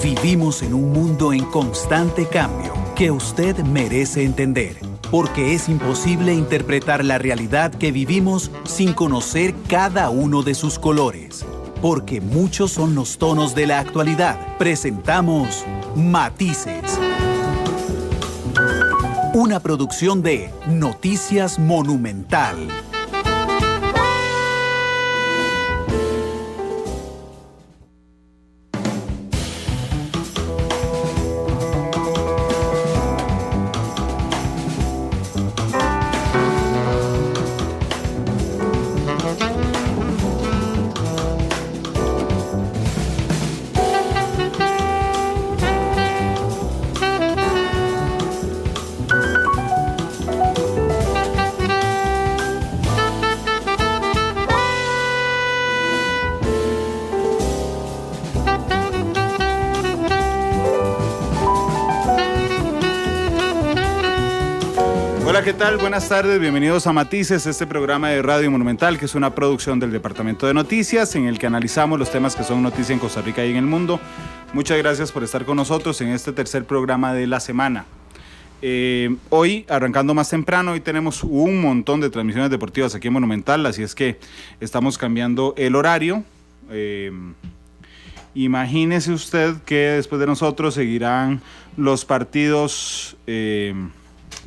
Vivimos en un mundo en constante cambio que usted merece entender, porque es imposible interpretar la realidad que vivimos sin conocer cada uno de sus colores. Porque muchos son los tonos de la actualidad. Presentamos Matices. Una producción de Noticias Monumental. Hola, ¿qué tal? Buenas tardes, bienvenidos a Matices, este programa de Radio Monumental, que es una producción del Departamento de Noticias, en el que analizamos los temas que son noticia en Costa Rica y en el mundo. Muchas gracias por estar con nosotros en este tercer programa de la semana. Hoy, arrancando más temprano, hoy tenemos un montón de transmisiones deportivas aquí en Monumental, así es que estamos cambiando el horario. Imagínese usted que después de nosotros seguirán los partidos...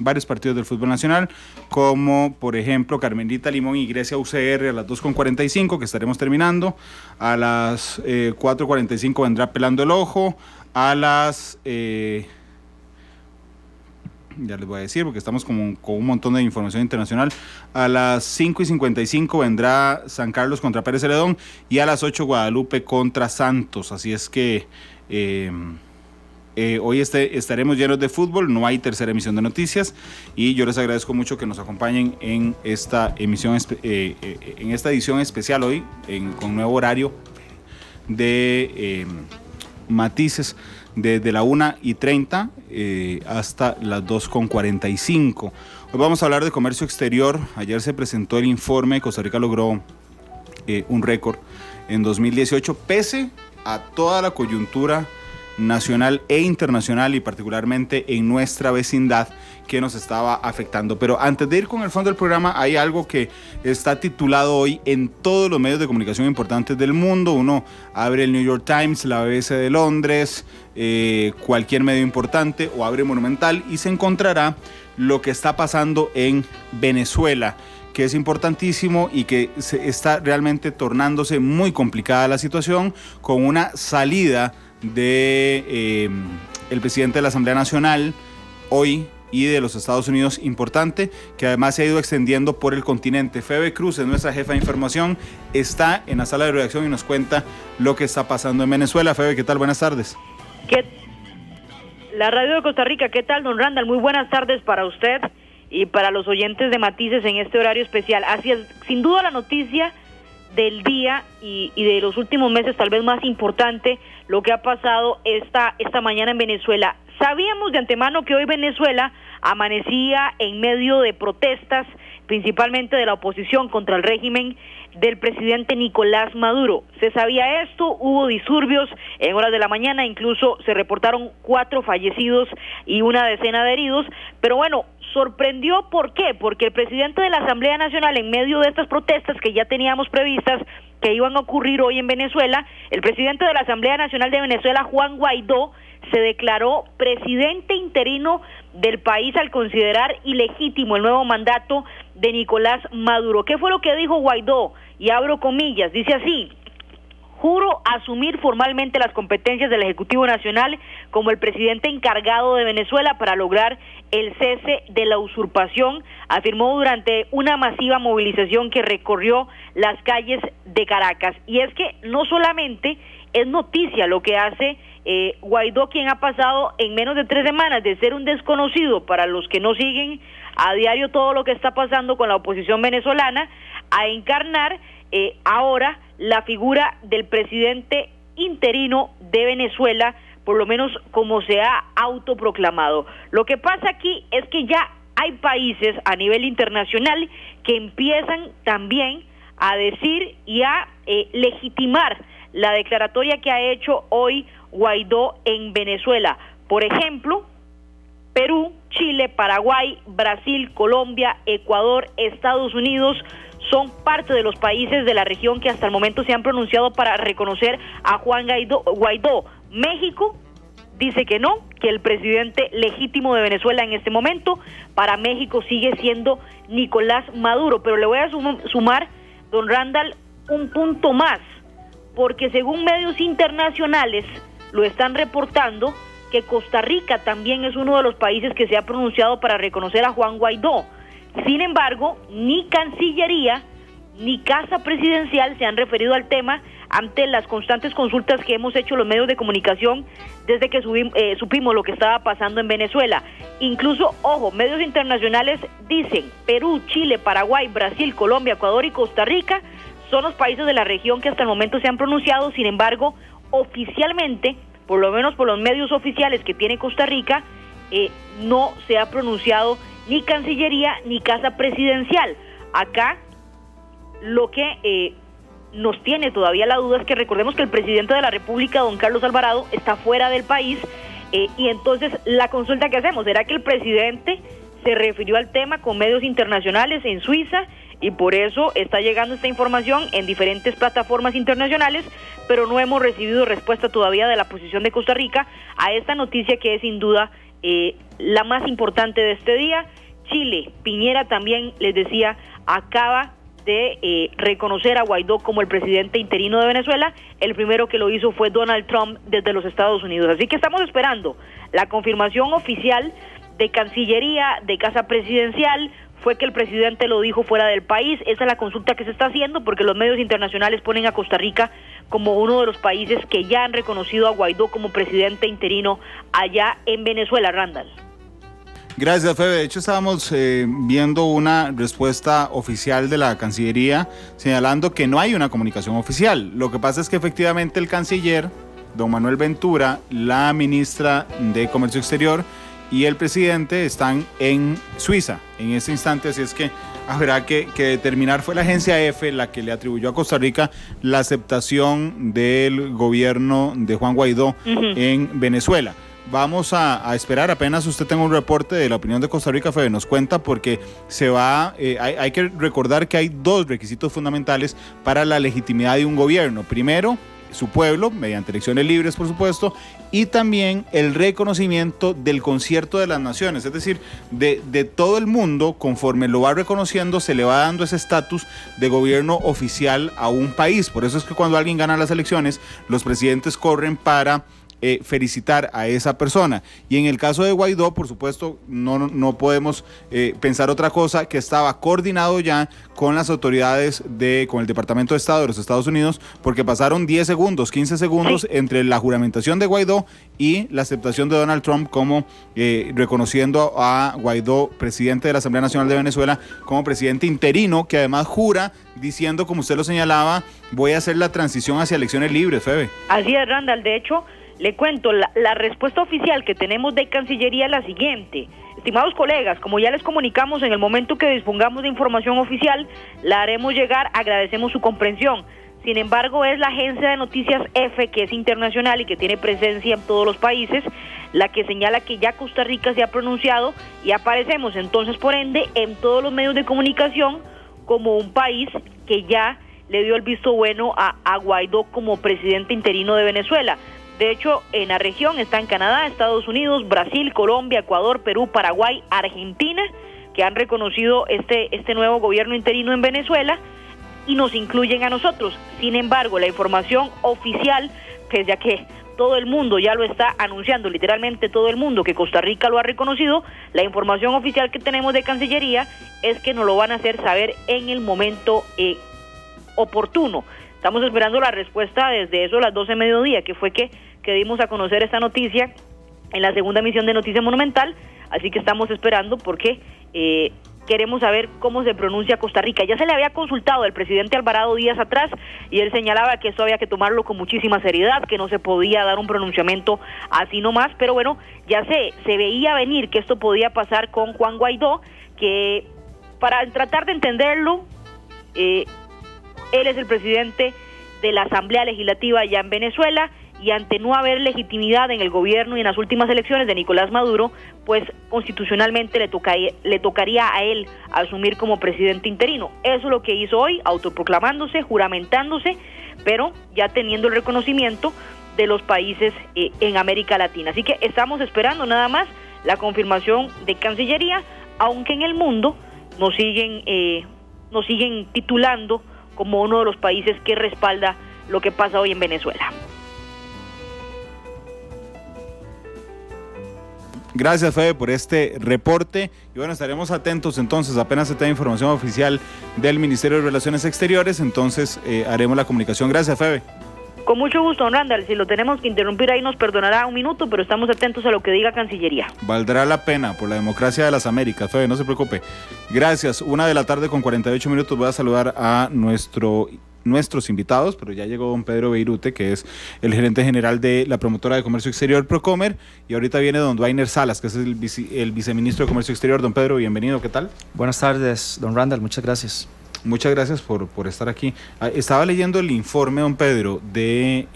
varios partidos del fútbol nacional, como por ejemplo Carmelita Limón y Grecia UCR a las 2:45, que estaremos terminando. A las 4:45 vendrá Pelando el Ojo. A las... ya les voy a decir, porque estamos con un montón de información internacional. A las 5:55 vendrá San Carlos contra Pérez Celedón, y a las 8 Guadalupe contra Santos. Así es que... hoy estaremos llenos de fútbol, no hay tercera emisión de noticias, y yo les agradezco mucho que nos acompañen en esta emisión, en esta edición especial hoy, con nuevo horario de Matices, desde la 1:30 hasta las 2:45. Hoy vamos a hablar de comercio exterior. Ayer se presentó el informe. Costa Rica logró un récord en 2018, pese a toda la coyuntura nacional e internacional, y particularmente en nuestra vecindad, que nos estaba afectando. Pero antes de ir con el fondo del programa, hay algo que está titulado hoy en todos los medios de comunicación importantes del mundo. Uno abre el New York Times, la BBC de Londres, cualquier medio importante, o abre Monumental, y se encontrará lo que está pasando en Venezuela, que es importantísimo y que está realmente tornándose muy complicada la situación, con una salida de el presidente de la Asamblea Nacional hoy y de los Estados Unidos importante, que además se ha ido extendiendo por el continente. Febe Cruz es nuestra jefa de información, está en la sala de redacción y nos cuenta lo que está pasando en Venezuela. Febe, ¿qué tal? Buenas tardes. La radio de Costa Rica, ¿qué tal, don Randall? Muy buenas tardes para usted y para los oyentes de Matices en este horario especial. Así es, sin duda la noticia del día y de los últimos meses, tal vez más importante, lo que ha pasado esta mañana en Venezuela. Sabíamos de antemano que hoy Venezuela amanecía en medio de protestas, principalmente de la oposición contra el régimen del presidente Nicolás Maduro. Se sabía esto, hubo disturbios en horas de la mañana, incluso se reportaron 4 fallecidos y una decena de heridos, pero bueno, sorprendió. ¿Por qué? Porque el presidente de la Asamblea Nacional, en medio de estas protestas que ya teníamos previstas que iban a ocurrir hoy en Venezuela, el presidente de la Asamblea Nacional de Venezuela, Juan Guaidó, se declaró presidente interino del país al considerar ilegítimo el nuevo mandato de Nicolás Maduro. ¿Qué fue lo que dijo Guaidó? Y abro comillas, dice así: juro asumir formalmente las competencias del Ejecutivo Nacional como el presidente encargado de Venezuela para lograr el cese de la usurpación, afirmó durante una masiva movilización que recorrió las calles de Caracas. Y es que no solamente es noticia lo que hace Guaidó, quien ha pasado en menos de 3 semanas de ser un desconocido para los que no siguen a diario todo lo que está pasando con la oposición venezolana, a encarnar ahora la figura del presidente interino de Venezuela, por lo menos como se ha autoproclamado. Lo que pasa aquí es que ya hay países a nivel internacional que empiezan también a decir y a legitimar la declaratoria que ha hecho hoy Guaidó en Venezuela. Por ejemplo, Perú, Chile, Paraguay, Brasil, Colombia, Ecuador, Estados Unidos son parte de los países de la región que hasta el momento se han pronunciado para reconocer a Juan Guaidó. México dice que no, que el presidente legítimo de Venezuela en este momento para México sigue siendo Nicolás Maduro. Pero le voy a sumar, don Randall, un punto más, porque según medios internacionales lo están reportando que Costa Rica también es uno de los países que se ha pronunciado para reconocer a Juan Guaidó. Sin embargo, ni Cancillería ni Casa Presidencial se han referido al tema ante las constantes consultas que hemos hecho los medios de comunicación desde que supimos lo que estaba pasando en Venezuela. Incluso, ojo, medios internacionales dicen Perú, Chile, Paraguay, Brasil, Colombia, Ecuador y Costa Rica son los países de la región que hasta el momento se han pronunciado. Sin embargo, oficialmente, por lo menos por los medios oficiales que tiene Costa Rica, no se ha pronunciado ni Cancillería ni Casa Presidencial. Acá lo que nos tiene todavía la duda es que recordemos que el presidente de la República, don Carlos Alvarado, está fuera del país, y entonces la consulta que hacemos, ¿será que el presidente se refirió al tema con medios internacionales en Suiza y por eso está llegando esta información en diferentes plataformas internacionales, pero no hemos recibido respuesta todavía de la posición de Costa Rica a esta noticia que es sin duda la más importante de este día? Chile, Piñera también, les decía, acaba de reconocer a Guaidó como el presidente interino de Venezuela. El primero que lo hizo fue Donald Trump desde los Estados Unidos. Así que estamos esperando la confirmación oficial de Cancillería, de Casa Presidencial. Fue que el presidente lo dijo fuera del país. Esa es la consulta que se está haciendo porque los medios internacionales ponen a Costa Rica como uno de los países que ya han reconocido a Guaidó como presidente interino allá en Venezuela. Randall. Gracias, Febe. De hecho, estábamos viendo una respuesta oficial de la Cancillería señalando que no hay una comunicación oficial. Lo que pasa es que efectivamente el canciller, don Manuel Ventura, la ministra de Comercio Exterior y el presidente están en Suiza en este instante, así es que habrá que determinar. Fue la agencia EFE la que le atribuyó a Costa Rica la aceptación del gobierno de Juan Guaidó en Venezuela. Vamos a esperar, apenas usted tenga un reporte de la opinión de Costa Rica, Fede, nos cuenta, porque hay que recordar que hay dos requisitos fundamentales para la legitimidad de un gobierno. Primero, su pueblo, mediante elecciones libres, por supuesto, y también el reconocimiento del concierto de las naciones, es decir, de todo el mundo. Conforme lo va reconociendo, se le va dando ese estatus de gobierno oficial a un país. Por eso es que cuando alguien gana las elecciones, los presidentes corren para felicitar a esa persona. Y en el caso de Guaidó, por supuesto, no podemos pensar otra cosa, que estaba coordinado ya con las autoridades con el Departamento de Estado de los Estados Unidos, porque pasaron 10 segundos, 15 segundos entre la juramentación de Guaidó y la aceptación de Donald Trump como reconociendo a Guaidó, presidente de la Asamblea Nacional de Venezuela, como presidente interino, que además jura diciendo, como usted lo señalaba, voy a hacer la transición hacia elecciones libres, Febe. Así es, Randall. De hecho, le cuento, la respuesta oficial que tenemos de Cancillería es la siguiente. Estimados colegas, como ya les comunicamos, en el momento que dispongamos de información oficial, la haremos llegar, agradecemos su comprensión. Sin embargo, es la agencia de noticias EFE, que es internacional y que tiene presencia en todos los países, la que señala que ya Costa Rica se ha pronunciado y aparecemos entonces, por ende, en todos los medios de comunicación como un país que ya le dio el visto bueno a Guaidó como presidente interino de Venezuela. De hecho, en la región están Canadá, Estados Unidos, Brasil, Colombia, Ecuador, Perú, Paraguay, Argentina, que han reconocido este nuevo gobierno interino en Venezuela y nos incluyen a nosotros. Sin embargo, la información oficial, pues ya que todo el mundo ya lo está anunciando, literalmente todo el mundo, que Costa Rica lo ha reconocido, la información oficial que tenemos de Cancillería es que nos lo van a hacer saber en el momento oportuno. Estamos esperando la respuesta desde eso las 12 de mediodía, que fue que dimos a conocer esta noticia en la segunda emisión de Noticia Monumental, así que estamos esperando porque queremos saber cómo se pronuncia Costa Rica. Ya se le había consultado al presidente Alvarado días atrás y él señalaba que esto había que tomarlo con muchísima seriedad, que no se podía dar un pronunciamiento así nomás, pero bueno, ya se veía venir que esto podía pasar con Juan Guaidó, que para tratar de entenderlo, él es el presidente de la Asamblea Legislativa allá en Venezuela, y ante no haber legitimidad en el gobierno y en las últimas elecciones de Nicolás Maduro, pues constitucionalmente le tocaría a él asumir como presidente interino. Eso es lo que hizo hoy, autoproclamándose, juramentándose, pero ya teniendo el reconocimiento de los países en América Latina. Así que estamos esperando nada más la confirmación de Cancillería, aunque en el mundo nos siguen titulando como uno de los países que respalda lo que pasa hoy en Venezuela. Gracias, Febe, por este reporte. Y bueno, estaremos atentos entonces, apenas se tenga información oficial del Ministerio de Relaciones Exteriores, entonces haremos la comunicación. Gracias, Febe. Con mucho gusto, don Randall. Si lo tenemos que interrumpir ahí nos perdonará un minuto, pero estamos atentos a lo que diga Cancillería. Valdrá la pena por la democracia de las Américas, Febe, no se preocupe. Gracias. 1:48 voy a saludar a nuestros invitados, pero ya llegó don Pedro Beirute, que es el gerente general de la promotora de comercio exterior Procomer, y ahorita viene don Dwainer Salas, que es el viceministro de comercio exterior. Don Pedro, bienvenido, ¿qué tal? Buenas tardes, don Randall, muchas gracias. Muchas gracias por estar aquí. Estaba leyendo el informe, don Pedro, de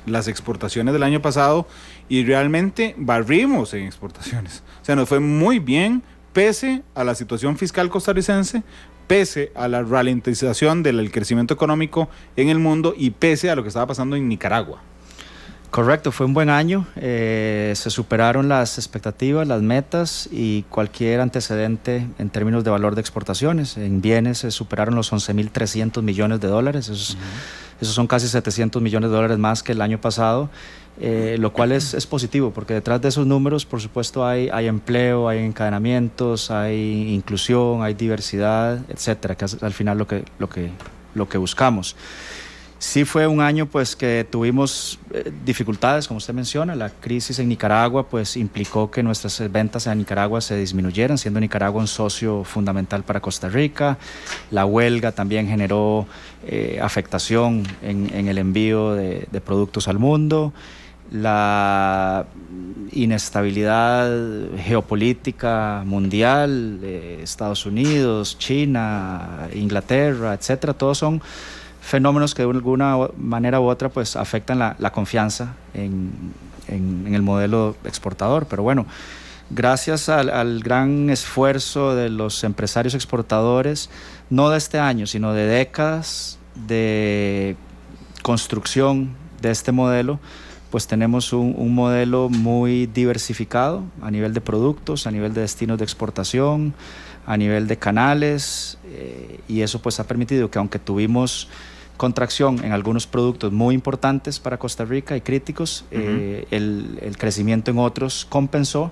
las exportaciones del año pasado, y realmente barrimos en exportaciones. O sea, nos fue muy bien, pese a la situación fiscal costarricense, pese a la ralentización del crecimiento económico en el mundo y pese a lo que estaba pasando en Nicaragua. Correcto, fue un buen año, se superaron las expectativas, las metas y cualquier antecedente en términos de valor de exportaciones. En bienes se superaron los 11.300 millones de dólares, esos son casi 700 millones de dólares más que el año pasado, lo cual es positivo, porque detrás de esos números, por supuesto, hay empleo, hay encadenamientos, hay inclusión, hay diversidad, etcétera, que es al final lo que buscamos. Sí fue un año pues que tuvimos dificultades, como usted menciona. La crisis en Nicaragua pues implicó que nuestras ventas a Nicaragua se disminuyeran, siendo Nicaragua un socio fundamental para Costa Rica. La huelga también generó afectación en el envío de productos al mundo. La inestabilidad geopolítica mundial, Estados Unidos, China, Inglaterra, etcétera, todos son fenómenos que de alguna manera u otra pues afectan la confianza en el modelo exportador. Pero bueno, gracias al gran esfuerzo de los empresarios exportadores, no de este año, sino de décadas de construcción de este modelo, pues tenemos un modelo muy diversificado a nivel de productos, a nivel de destinos de exportación, a nivel de canales, y eso pues ha permitido que, aunque tuvimos contracción en algunos productos muy importantes para Costa Rica y críticos, el crecimiento en otros compensó,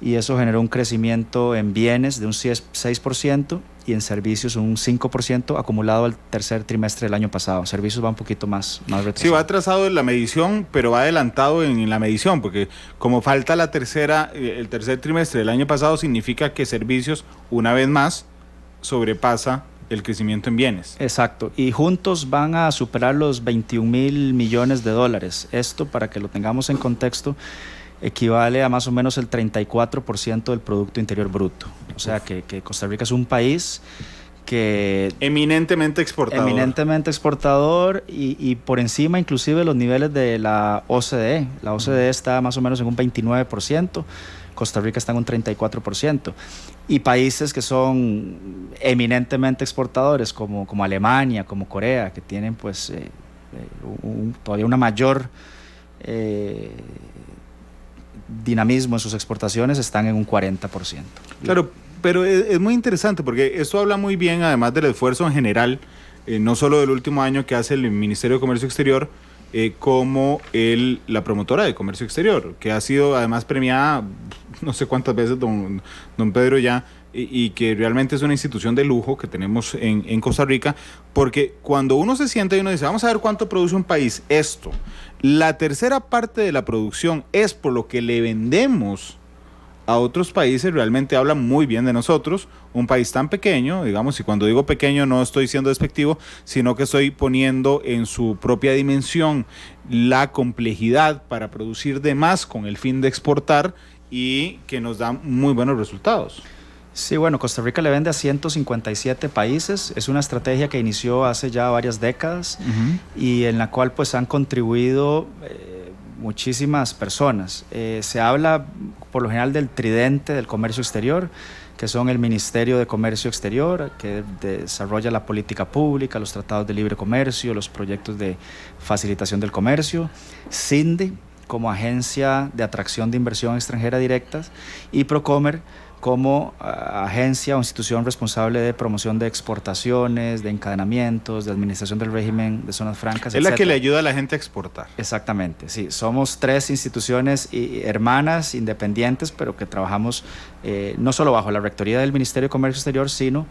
y eso generó un crecimiento en bienes de un 6% y en servicios un 5% acumulado al tercer trimestre del año pasado. Servicios va un poquito más retrasado. Sí, va atrasado en la medición, pero va adelantado en la medición, porque como falta el tercer trimestre del año pasado, significa que servicios, una vez más, sobrepasa el crecimiento en bienes. Exacto, y juntos van a superar los 21.000 millones de dólares. Esto, para que lo tengamos en contexto, equivale a más o menos el 34% del Producto Interior Bruto. O sea que Costa Rica es un país que... Eminentemente exportador y por encima inclusive de los niveles de la OCDE. La OCDE está más o menos en un 29%, Costa Rica está en un 34%. Y países que son eminentemente exportadores como Alemania, como Corea, que tienen pues todavía una mayor dinamismo en sus exportaciones, están en un 40%. Claro, pero es muy interesante porque esto habla muy bien, además del esfuerzo en general, no solo del último año que hace el Ministerio de Comercio Exterior, como la promotora de comercio exterior, que ha sido además premiada no sé cuántas veces, don Pedro, ya, y que realmente es una institución de lujo que tenemos en Costa Rica, porque cuando uno se sienta y uno dice, vamos a ver cuánto produce un país, la tercera parte de la producción es por lo que le vendemos a otros países, realmente habla muy bien de nosotros, un país tan pequeño, digamos, y cuando digo pequeño no estoy siendo despectivo, sino que estoy poniendo en su propia dimensión la complejidad para producir de más con el fin de exportar, y que nos da muy buenos resultados. Sí, bueno, Costa Rica le vende a 157 países. Es una estrategia que inició hace ya varias décadas y en la cual pues han contribuido muchísimas personas. Se habla por lo general del tridente del comercio exterior, que son el Ministerio de Comercio Exterior, que desarrolla la política pública, los tratados de libre comercio, los proyectos de facilitación del comercio, CINDE como agencia de atracción de inversión extranjera directas y Procomer como agencia o institución responsable de promoción de exportaciones, de encadenamientos, de administración del régimen de zonas francas, Es la que le ayuda a la gente a exportar. Exactamente, sí. Somos 3 instituciones hermanas, independientes, pero que trabajamos no solo bajo la rectoría del Ministerio de Comercio Exterior, sino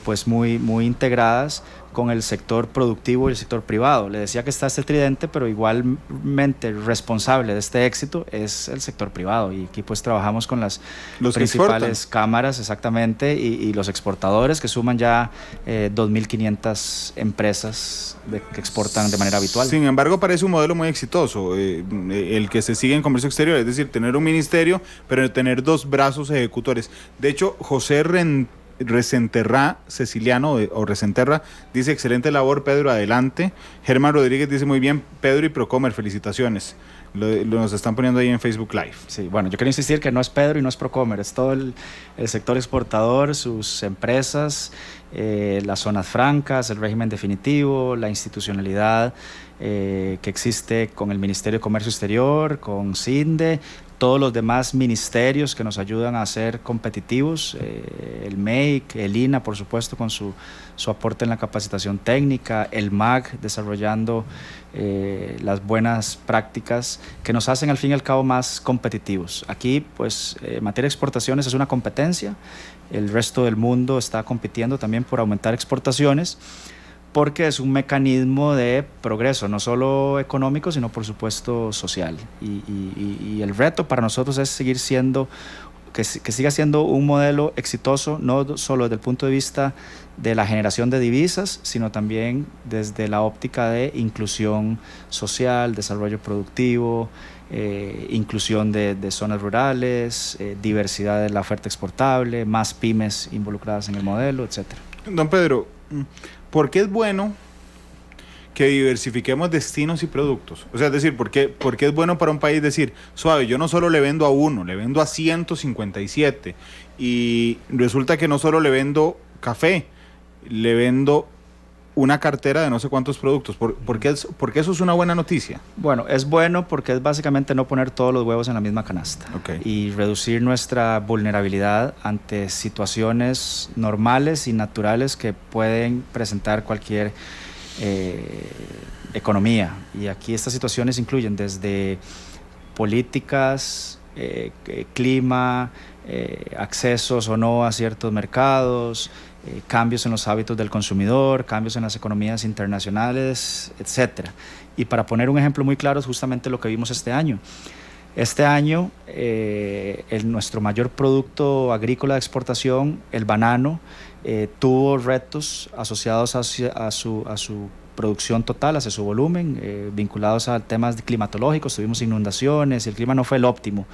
pues muy integradas con el sector productivo y el sector privado. Le decía que está este tridente, pero igualmente el responsable de este éxito es el sector privado, y aquí pues trabajamos con las principales cámaras, exactamente, y los exportadores, que suman ya 2.500 empresas que exportan de manera habitual. Sin embargo, parece un modelo muy exitoso, el que se sigue en comercio exterior, es decir, tener un ministerio, pero tener 2 brazos ejecutores. De hecho, José Resenterra, Ceciliano o Resenterra, dice: excelente labor, Pedro, adelante. Germán Rodríguez dice: muy bien, Pedro y Procomer, felicitaciones. Nos están poniendo ahí en Facebook Live. Sí, bueno, yo quiero insistir que no es Pedro y no es Procomer, es todo el sector exportador, sus empresas, las zonas francas, el régimen definitivo, la institucionalidad que existe con el Ministerio de Comercio Exterior, con CINDE, todos los demás ministerios que nos ayudan a ser competitivos, el MEIC, el INA, por supuesto, con su aporte en la capacitación técnica, el MAG desarrollando las buenas prácticas que nos hacen al fin y al cabo más competitivos. Aquí, pues, en materia de exportaciones es una competencia, el resto del mundo está compitiendo también por aumentar exportaciones, porque es un mecanismo de progreso, no solo económico, sino por supuesto social. Y el reto para nosotros es seguir siendo, que siga siendo un modelo exitoso, no solo desde el punto de vista de la generación de divisas, sino también desde la óptica de inclusión social, desarrollo productivo, inclusión de zonas rurales, diversidad de la oferta exportable, más pymes involucradas en el modelo, etc. Don Pedro, ¿por qué es bueno que diversifiquemos destinos y productos? O sea, es decir, ¿por qué es bueno para un país decir, suave, yo no solo le vendo a uno, le vendo a 157, y resulta que no solo le vendo café, le vendo una cartera de no sé cuántos productos? ¿Por qué eso es una buena noticia? Bueno, es bueno porque es básicamente no poner todos los huevos en la misma canasta, y reducir nuestra vulnerabilidad ante situaciones normales y naturales que pueden presentar cualquier economía. Y aquí estas situaciones incluyen desde políticas, clima, accesos o no a ciertos mercados, cambios en los hábitos del consumidor, cambios en las economías internacionales, etc. Y para poner un ejemplo muy claro es justamente lo que vimos este año. Este año nuestro mayor producto agrícola de exportación, el banano, tuvo retos asociados a su producción total, hacia su volumen, vinculados a temas climatológicos. Tuvimos inundaciones y el clima no fue el óptimo.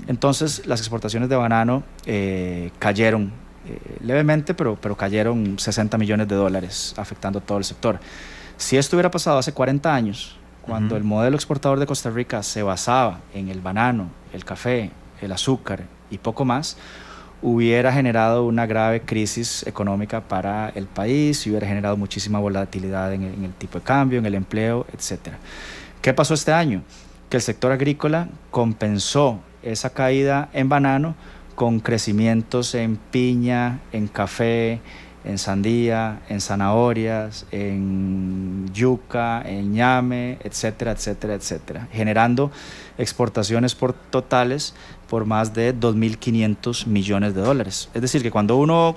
Entonces las exportaciones de banano cayeron levemente, pero cayeron $60 millones, afectando todo el sector. Si esto hubiera pasado hace 40 años, cuando el modelo exportador de Costa Rica se basaba en el banano, el café, el azúcar y poco más, hubiera generado una grave crisis económica para el país y hubiera generado muchísima volatilidad en el tipo de cambio, en el empleo, etc. ¿Qué pasó este año? Que el sector agrícola compensó esa caída en banano con crecimientos en piña, en café, en sandía, en zanahorias, en yuca, en ñame, etcétera, etcétera, etcétera, generando exportaciones totales por más de $2.500 millones. Es decir, que cuando uno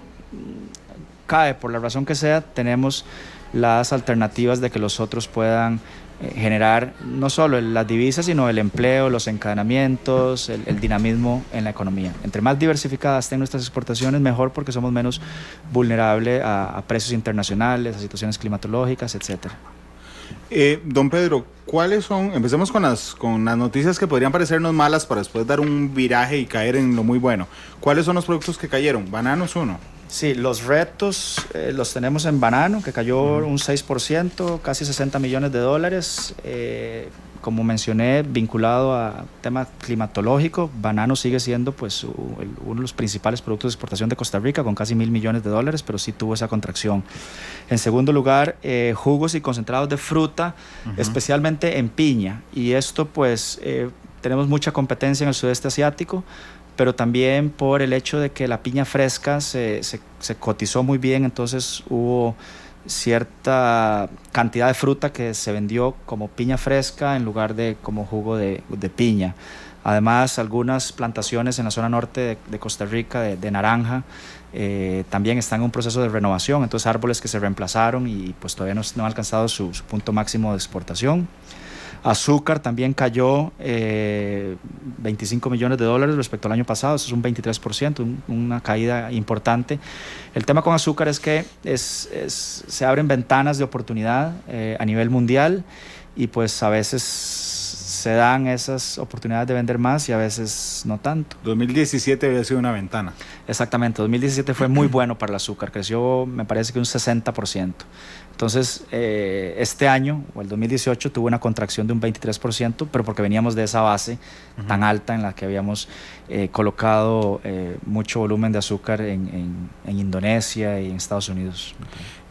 cae, por la razón que sea, tenemos las alternativas de que los otros puedan generar no solo las divisas, sino el empleo, los encadenamientos, el dinamismo en la economía. Entre más diversificadas estén nuestras exportaciones, mejor, porque somos menos vulnerables a precios internacionales, a situaciones climatológicas, etc. Don Pedro, ¿cuáles son? Empecemos con las noticias que podrían parecernos malas para después dar un viraje y caer en lo muy bueno. ¿Cuáles son los productos que cayeron? Bananos, uno. Sí, los retos los tenemos en banano, que cayó un 6%, casi $60 millones. Como mencioné, vinculado a tema climatológico, banano sigue siendo pues uno de los principales productos de exportación de Costa Rica, con casi $1.000 millones, pero sí tuvo esa contracción. En segundo lugar, jugos y concentrados de fruta, especialmente en piña. Y esto pues tenemos mucha competencia en el sudeste asiático, pero también por el hecho de que la piña fresca se cotizó muy bien, entonces hubo cierta cantidad de fruta que se vendió como piña fresca en lugar de como jugo de piña. Además, algunas plantaciones en la zona norte de Costa Rica de naranja también están en un proceso de renovación, entonces árboles que se reemplazaron y pues todavía no han alcanzado su punto máximo de exportación. Azúcar también cayó $25 millones respecto al año pasado, eso es un 23%, una caída importante. El tema con azúcar es que se abren ventanas de oportunidad a nivel mundial y pues a veces se dan esas oportunidades de vender más y a veces no tanto. 2017 había sido una ventana. Exactamente, 2017 fue muy bueno para el azúcar, creció me parece que un 60%. Entonces, este año, o el 2018, tuvo una contracción de un 23%, pero porque veníamos de esa base tan alta en la que habíamos colocado mucho volumen de azúcar en Indonesia y en Estados Unidos.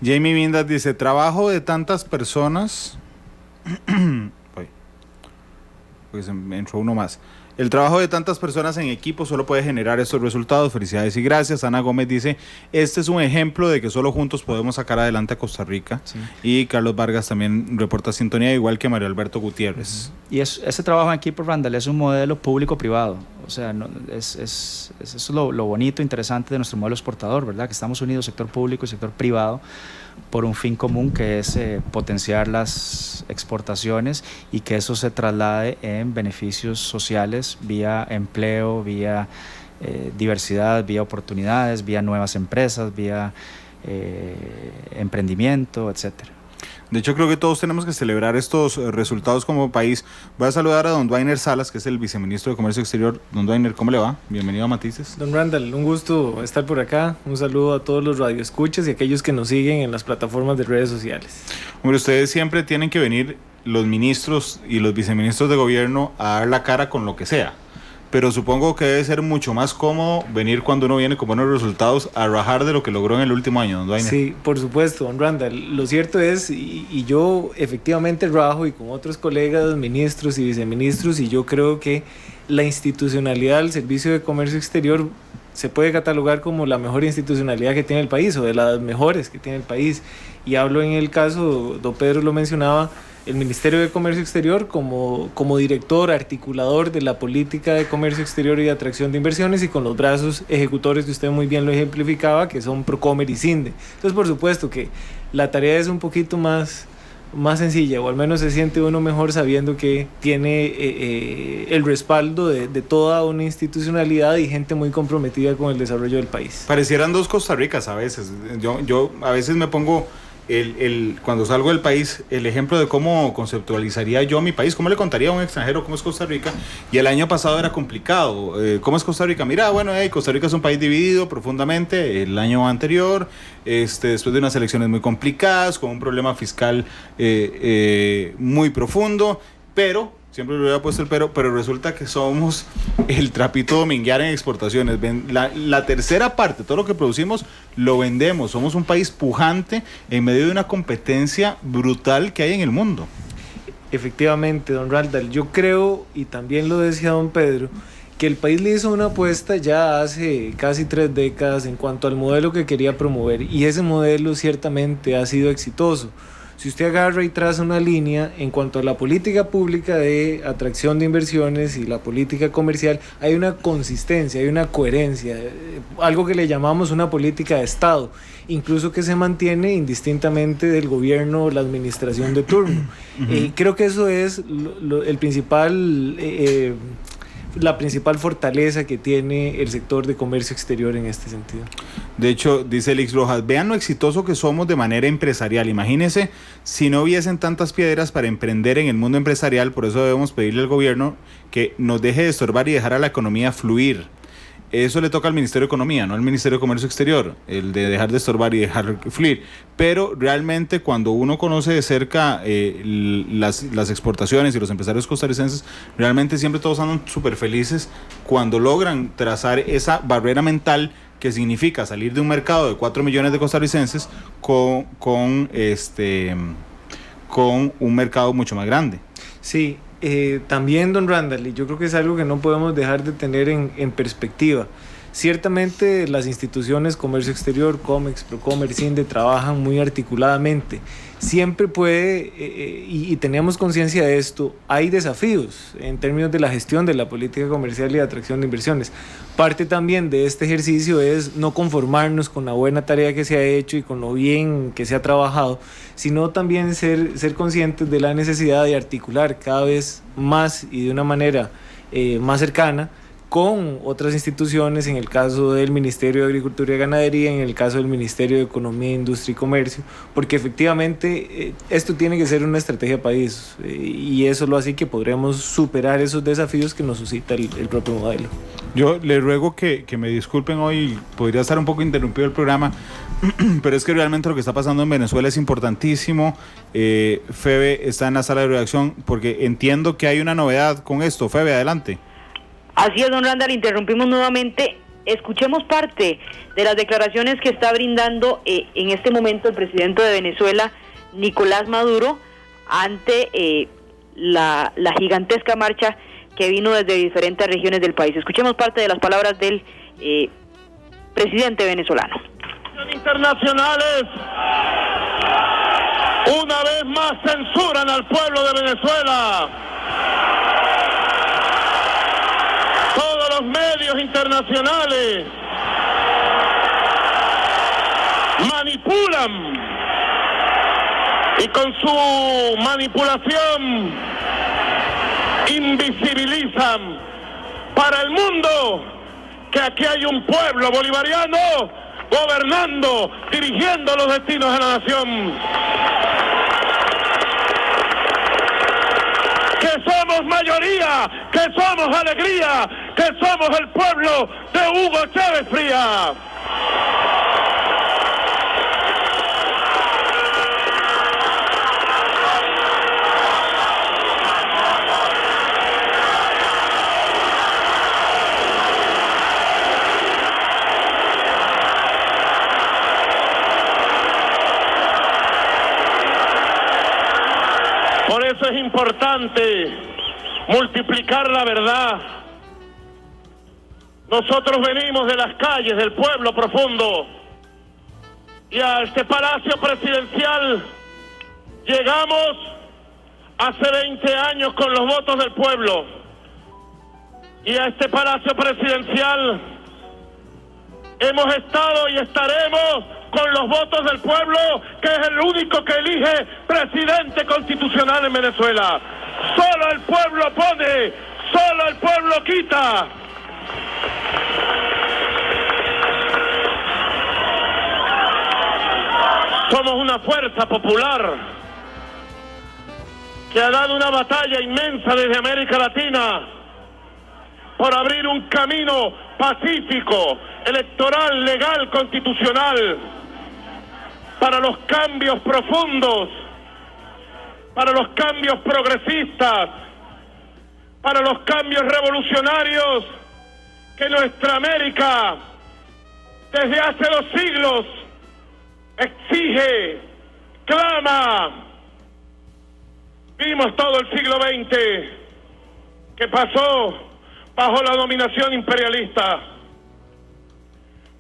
Jamie Vindas dice, trabajo de tantas personas... pues me entró uno más. El trabajo de tantas personas en equipo solo puede generar estos resultados. Felicidades y gracias. Ana Gómez dice, este es un ejemplo de que solo juntos podemos sacar adelante a Costa Rica. Sí. Y Carlos Vargas también reporta sintonía, igual que Mario Alberto Gutiérrez. Y ese trabajo en equipo, Randall, es un modelo público-privado. O sea, eso es lo bonito, interesante de nuestro modelo exportador, ¿verdad? Que estamos unidos, sector público y sector privado, por un fin común que es potenciar las exportaciones y que eso se traslade en beneficios sociales vía empleo, vía diversidad, vía oportunidades, vía nuevas empresas, vía emprendimiento, etcétera. De hecho, creo que todos tenemos que celebrar estos resultados como país. Voy a saludar a don Dwainer Salas, que es el viceministro de Comercio Exterior. Don Dwainer, ¿cómo le va? Bienvenido a Matices. Don Randall, un gusto estar por acá. Un saludo a todos los radioescuchas y a aquellos que nos siguen en las plataformas de redes sociales. Hombre, ustedes siempre tienen que venir, los ministros y los viceministros de gobierno, a dar la cara con lo que sea. Pero supongo que debe ser mucho más cómodo venir cuando uno viene con buenos resultados a rajar de lo que logró en el último año, don Dwainer. Sí, por supuesto, don Randall. Lo cierto es, y yo efectivamente rajo y con otros colegas, ministros y viceministros, y yo creo que la institucionalidad del Servicio de Comercio Exterior se puede catalogar como la mejor institucionalidad que tiene el país, o de las mejores que tiene el país. Y hablo en el caso, don Pedro lo mencionaba, el Ministerio de Comercio Exterior como director, articulador de la política de comercio exterior y de atracción de inversiones, y con los brazos ejecutores que usted muy bien lo ejemplificaba, que son Procomer y CINDE. Entonces, por supuesto que la tarea es un poquito más sencilla, o al menos se siente uno mejor sabiendo que tiene el respaldo de toda una institucionalidad y gente muy comprometida con el desarrollo del país. Parecieran dos Costa Ricas a veces. Yo a veces me pongo... cuando salgo del país, el ejemplo de cómo conceptualizaría yo mi país, cómo le contaría a un extranjero cómo es Costa Rica, y el año pasado era complicado. ¿Cómo es Costa Rica? Mira, bueno, Costa Rica es un país dividido profundamente. El año anterior, después de unas elecciones muy complicadas, con un problema fiscal muy profundo, pero... siempre le hubiera puesto el pero resulta que somos el trapito dominguear en exportaciones. La tercera parte, todo lo que producimos, lo vendemos. Somos un país pujante en medio de una competencia brutal que hay en el mundo. Efectivamente, don Randall, yo creo, y también lo decía don Pedro, que el país le hizo una apuesta ya hace casi 3 décadas en cuanto al modelo que quería promover, y ese modelo ciertamente ha sido exitoso. Si usted agarra y traza una línea en cuanto a la política pública de atracción de inversiones y la política comercial, hay una consistencia, hay una coherencia, algo que le llamamos una política de Estado, incluso que se mantiene indistintamente del gobierno o la administración de turno. Creo que eso es el principal la principal fortaleza que tiene el sector de comercio exterior en este sentido. De hecho, dice Elix Rojas, vean lo exitoso que somos de manera empresarial. Imagínense si no hubiesen tantas piedras para emprender en el mundo empresarial. Por eso debemos pedirle al gobierno que nos deje de estorbar y dejar a la economía fluir. Eso le toca al Ministerio de Economía, no al Ministerio de Comercio Exterior, el de dejar de estorbar y dejar fluir. Pero realmente cuando uno conoce de cerca las exportaciones y los empresarios costarricenses, realmente siempre todos andan súper felices cuando logran trazar esa barrera mental que significa salir de un mercado de 4 millones de costarricenses con un mercado mucho más grande. Sí. También, don Randall, y yo creo que es algo que no podemos dejar de tener en perspectiva. Ciertamente las instituciones Comercio Exterior, Comex, Procomer, CINDE trabajan muy articuladamente. Siempre puede, y tenemos conciencia de esto, hay desafíos en términos de la gestión de la política comercial y de atracción de inversiones. Parte también de este ejercicio es no conformarnos con la buena tarea que se ha hecho y con lo bien que se ha trabajado, sino también ser conscientes de la necesidad de articular cada vez más y de una manera más cercana con otras instituciones, en el caso del Ministerio de Agricultura y Ganadería, en el caso del Ministerio de Economía, Industria y Comercio, porque efectivamente esto tiene que ser una estrategia de país y eso lo hace que podremos superar esos desafíos que nos suscita el propio modelo. Yo le ruego que me disculpen hoy, podría estar un poco interrumpido el programa, pero es que realmente lo que está pasando en Venezuela es importantísimo. Febe está en la sala de redacción porque entiendo que hay una novedad con esto. Febe, adelante. Así es, don Randall, interrumpimos nuevamente. Escuchemos parte de las declaraciones que está brindando en este momento el presidente de Venezuela, Nicolás Maduro, ante la gigantesca marcha que vino desde diferentes regiones del país. Escuchemos parte de las palabras del presidente venezolano. Internacionales una vez más censuran al pueblo de Venezuela. Todos los medios internacionales manipulan y con su manipulación invisibilizan para el mundo que aquí hay un pueblo bolivariano gobernando, dirigiendo los destinos de la nación. Que somos mayoría, que somos alegría, que somos el pueblo de Hugo Chávez Frías. Por eso es importante multiplicar la verdad. Nosotros venimos de las calles del pueblo profundo y a este palacio presidencial llegamos hace 20 años con los votos del pueblo, y a este palacio presidencial hemos estado y estaremos con los votos del pueblo, que es el único que elige presidente constitucional en Venezuela. Solo el pueblo pone, solo el pueblo quita. Somos una fuerza popular que ha dado una batalla inmensa desde América Latina por abrir un camino pacífico, electoral, legal, constitucional, para los cambios profundos, para los cambios progresistas, para los cambios revolucionarios que nuestra América desde hace 2 siglos exige, clama. Vimos todo el siglo XX que pasó bajo la dominación imperialista.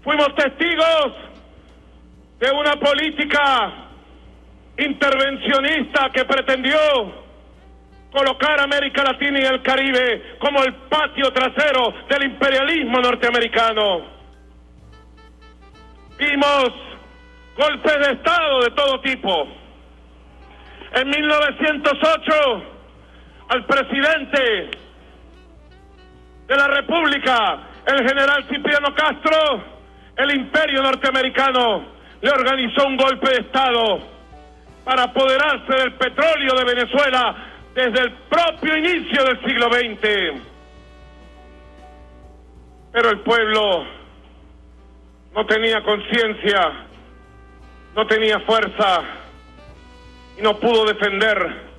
Fuimos testigos de una política intervencionista que pretendió colocar a América Latina y el Caribe como el patio trasero del imperialismo norteamericano. Vimos golpes de Estado de todo tipo. En 1908, al presidente de la República, el general Cipriano Castro, el imperio norteamericano le organizó un golpe de Estado para apoderarse del petróleo de Venezuela desde el propio inicio del siglo XX. Pero el pueblo no tenía conciencia, no tenía fuerza y no pudo defender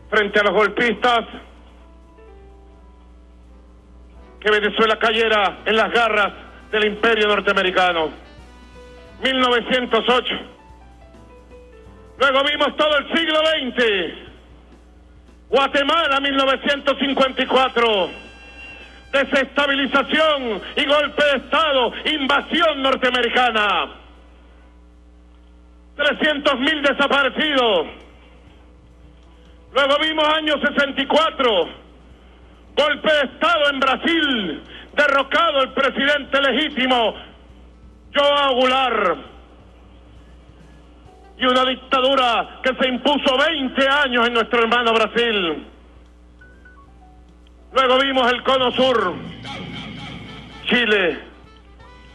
frente a los golpistas que Venezuela cayera en las garras del imperio norteamericano. 1908. Luego vimos todo el siglo XX. Guatemala, 1954. Desestabilización y golpe de Estado, invasión norteamericana. 300.000 desaparecidos. Luego vimos año 64, golpe de Estado en Brasil, derrocado el presidente legítimo, João Goulart, y una dictadura que se impuso 20 años en nuestro hermano Brasil. Luego vimos el Cono Sur, Chile,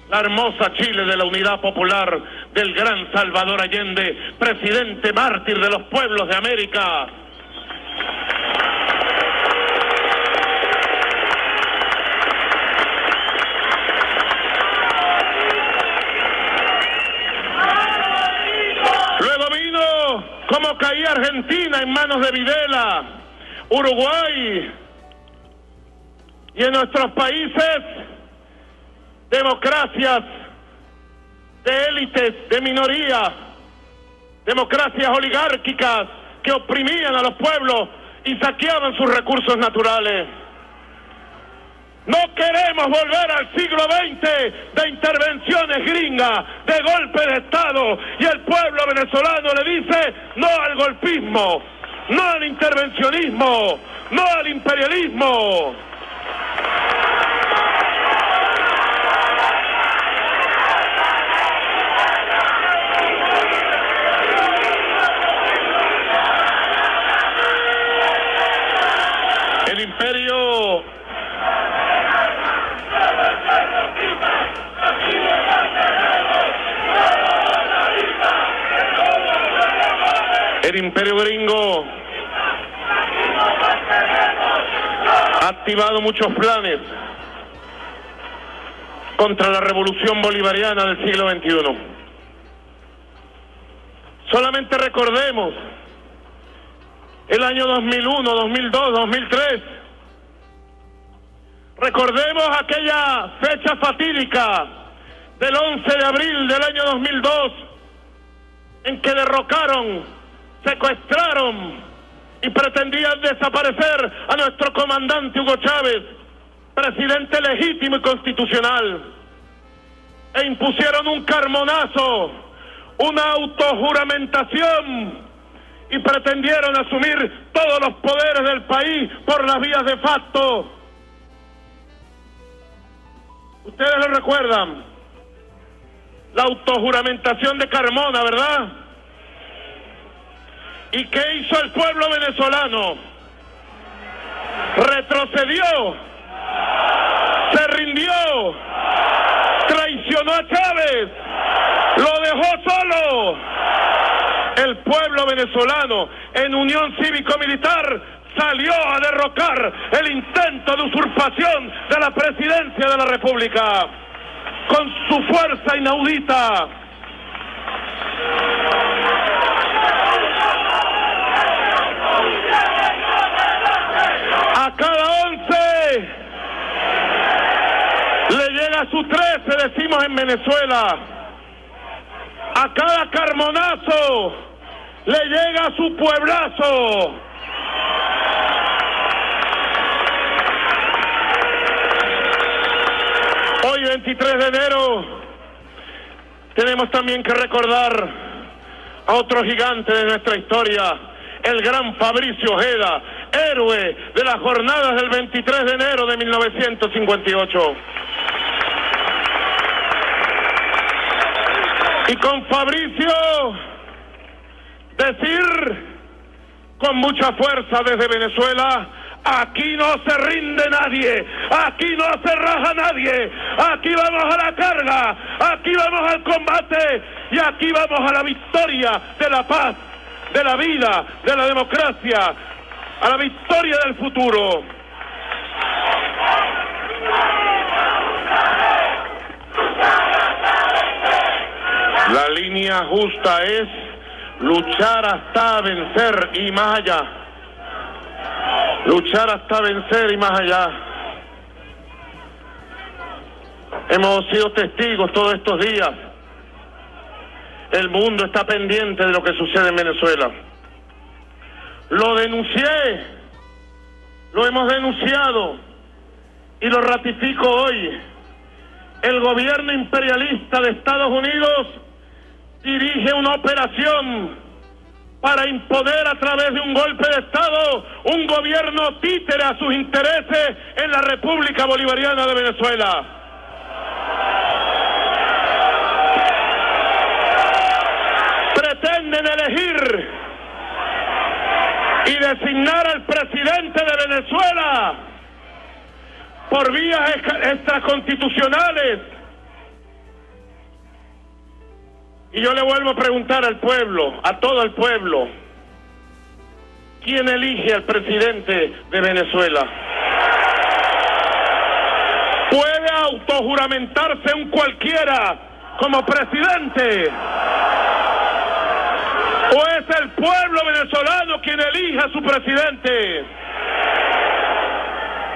la hermosa Chile de la Unidad Popular del gran Salvador Allende, presidente mártir de los pueblos de América. Luego vino cómo caía Argentina en manos de Videla, Uruguay, y en nuestros países democracias de élites, de minoría, democracias oligárquicas que oprimían a los pueblos y saqueaban sus recursos naturales. No queremos volver al siglo XX de intervenciones gringas, de golpe de Estado, y el pueblo venezolano le dice no al golpismo, no al intervencionismo, no al imperialismo. El imperio gringo ha activado muchos planes contra la revolución bolivariana del siglo XXI. Solamente recordemos el año 2001, 2002, 2003. Recordemos aquella fecha fatídica del 11 de abril del año 2002 en que derrocaron, secuestraron y pretendían desaparecer a nuestro comandante Hugo Chávez, presidente legítimo y constitucional, e impusieron un carmonazo, una autojuramentación, y pretendieron asumir todos los poderes del país por las vías de facto. Ustedes lo recuerdan, la autojuramentación de Carmona, ¿verdad? ¿Y qué hizo el pueblo venezolano? Retrocedió, se rindió, traicionó a Chávez, lo dejó solo. El pueblo venezolano, en unión cívico-militar, salió a derrocar el intento de usurpación de la presidencia de la República con su fuerza inaudita. A cada 11 le llega su 13, decimos en Venezuela. A cada carmonazo le llega su pueblazo. Hoy, 23 de enero, tenemos también que recordar a otro gigante de nuestra historia, el gran Fabricio Ojeda, héroe de las jornadas del 23 de enero de 1958. Y con Fabricio decir con mucha fuerza desde Venezuela Aquí no se rinde nadie, aquí no se raja nadie, aquí vamos a la carga, aquí vamos al combate y aquí vamos a la victoria de la paz, de la vida, de la democracia, a la victoria del futuro. La línea justa es luchar hasta vencer y más allá. Luchar hasta vencer y más allá. Hemos sido testigos todos estos días. El mundo está pendiente de lo que sucede en Venezuela. Lo denuncié, lo hemos denunciado y lo ratifico hoy. El gobierno imperialista de Estados Unidos dirige una operación para imponer a través de un golpe de Estado un gobierno títere a sus intereses en la República Bolivariana de Venezuela. Pretenden elegir y designar al presidente de Venezuela por vías extraconstitucionales. Y yo le vuelvo a preguntar al pueblo, a todo el pueblo, ¿quién elige al presidente de Venezuela? ¿Puede autojuramentarse un cualquiera como presidente? ¿O es el pueblo venezolano quien elige a su presidente?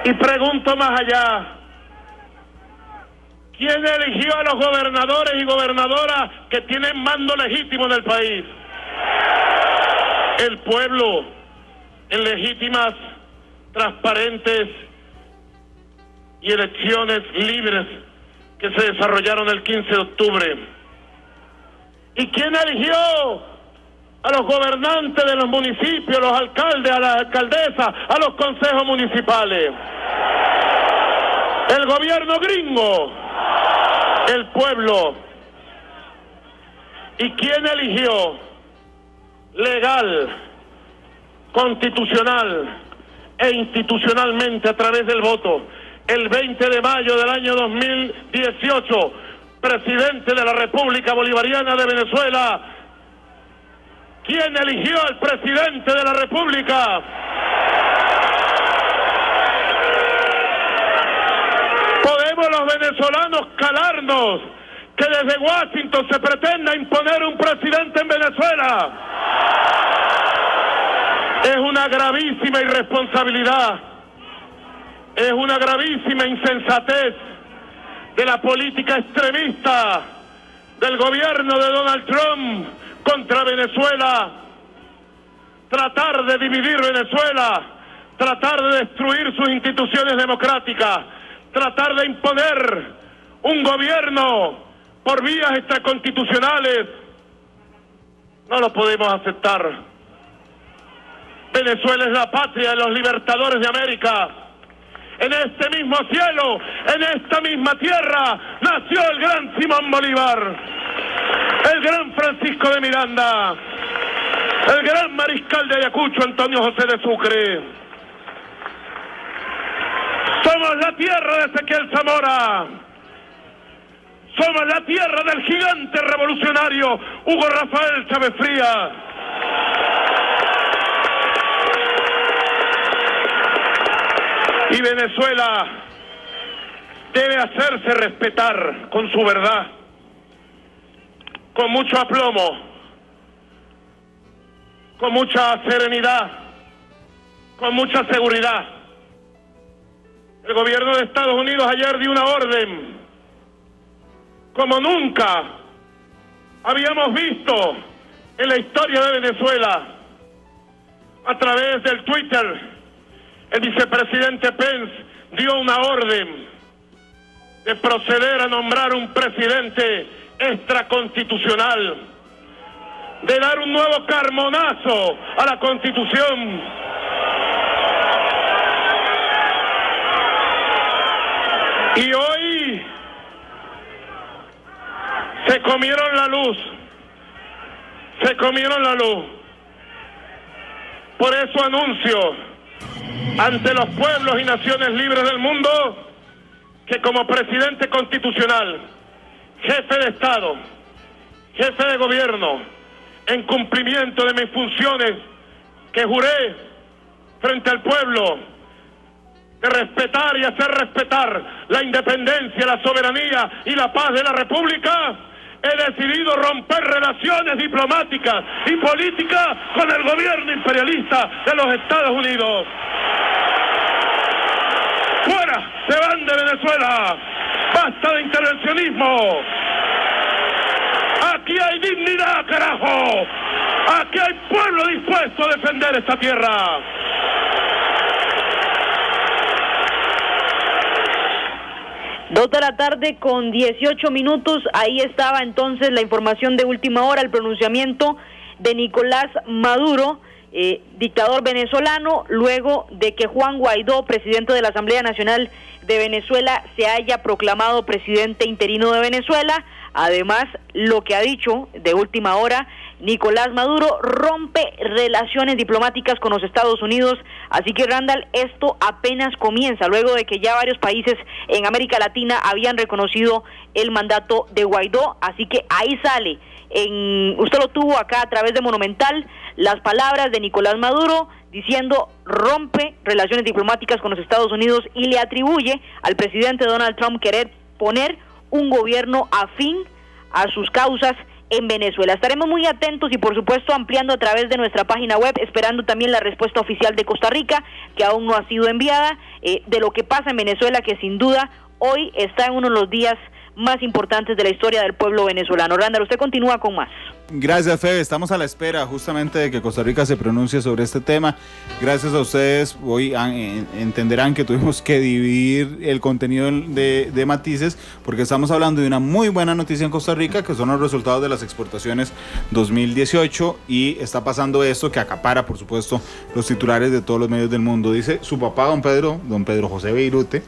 Y pregunto más allá, ¿quién eligió a los gobernadores y gobernadoras que tienen mando legítimo en el país? El pueblo, en legítimas, transparentes y elecciones libres que se desarrollaron el 15 de octubre. ¿Y quién eligió a los gobernantes de los municipios, a los alcaldes, a las alcaldesas, a los consejos municipales? El gobierno gringo, el pueblo. ¿Y quién eligió legal, constitucional e institucionalmente a través del voto el 20 de mayo del año 2018 presidente de la República Bolivariana de Venezuela? ¿Quién eligió al presidente de la República? ¿Podemos los venezolanos calarnos que desde Washington se pretenda imponer un presidente en Venezuela? Es una gravísima irresponsabilidad, es una gravísima insensatez de la política extremista del gobierno de Donald Trump contra Venezuela, tratar de dividir Venezuela, tratar de destruir sus instituciones democráticas, tratar de imponer un gobierno por vías extraconstitucionales. No lo podemos aceptar. Venezuela es la patria de los libertadores de América. En este mismo cielo, en esta misma tierra, nació el gran Simón Bolívar, el gran Francisco de Miranda, el gran mariscal de Ayacucho, Antonio José de Sucre. Somos la tierra de Ezequiel Zamora. Somos la tierra del gigante revolucionario Hugo Rafael Chávez Frías. Y Venezuela debe hacerse respetar con su verdad, con mucho aplomo, con mucha serenidad, con mucha seguridad. El gobierno de Estados Unidos ayer dio una orden como nunca habíamos visto en la historia de Venezuela. A través del Twitter, el vicepresidente Pence dio una orden de proceder a nombrar un presidente extraconstitucional, de dar un nuevo carmonazo a la Constitución. Y hoy se comieron la luz, se comieron la luz. Por eso anuncio ante los pueblos y naciones libres del mundo que como presidente constitucional, jefe de Estado, jefe de gobierno, en cumplimiento de mis funciones que juré frente al pueblo, de respetar y hacer respetar la independencia, la soberanía y la paz de la República, he decidido romper relaciones diplomáticas y políticas con el gobierno imperialista de los Estados Unidos. ¡Fuera! ¡Se van de Venezuela! ¡Basta de intervencionismo! ¡Aquí hay dignidad, carajo! ¡Aquí hay pueblo dispuesto a defender esta tierra! Dos de la tarde con 18 minutos, ahí estaba entonces la información de última hora, el pronunciamiento de Nicolás Maduro, dictador venezolano, luego de que Juan Guaidó, presidente de la Asamblea Nacional de Venezuela, se haya proclamado presidente interino de Venezuela. Además, lo que ha dicho de última hora, Nicolás Maduro rompe relaciones diplomáticas con los Estados Unidos, así que Randall, esto apenas comienza, luego de que ya varios países en América Latina habían reconocido el mandato de Guaidó, así que ahí sale, usted lo tuvo acá a través de Monumental, las palabras de Nicolás Maduro diciendo rompe relaciones diplomáticas con los Estados Unidos y le atribuye al presidente Donald Trump querer poner un gobierno afín a sus causas en Venezuela. Estaremos muy atentos y por supuesto ampliando a través de nuestra página web, esperando también la respuesta oficial de Costa Rica, que aún no ha sido enviada, de lo que pasa en Venezuela, que sin duda hoy está en uno de los días más importantes de la historia del pueblo venezolano. Randall, usted continúa con más. Gracias, Febe. Estamos a la espera justamente de que Costa Rica se pronuncie sobre este tema. Gracias a ustedes, hoy entenderán que tuvimos que dividir el contenido de Matices, porque estamos hablando de una muy buena noticia en Costa Rica, que son los resultados de las exportaciones 2018, y está pasando esto que acapara, por supuesto, los titulares de todos los medios del mundo. Dice su papá, don Pedro José Beirute: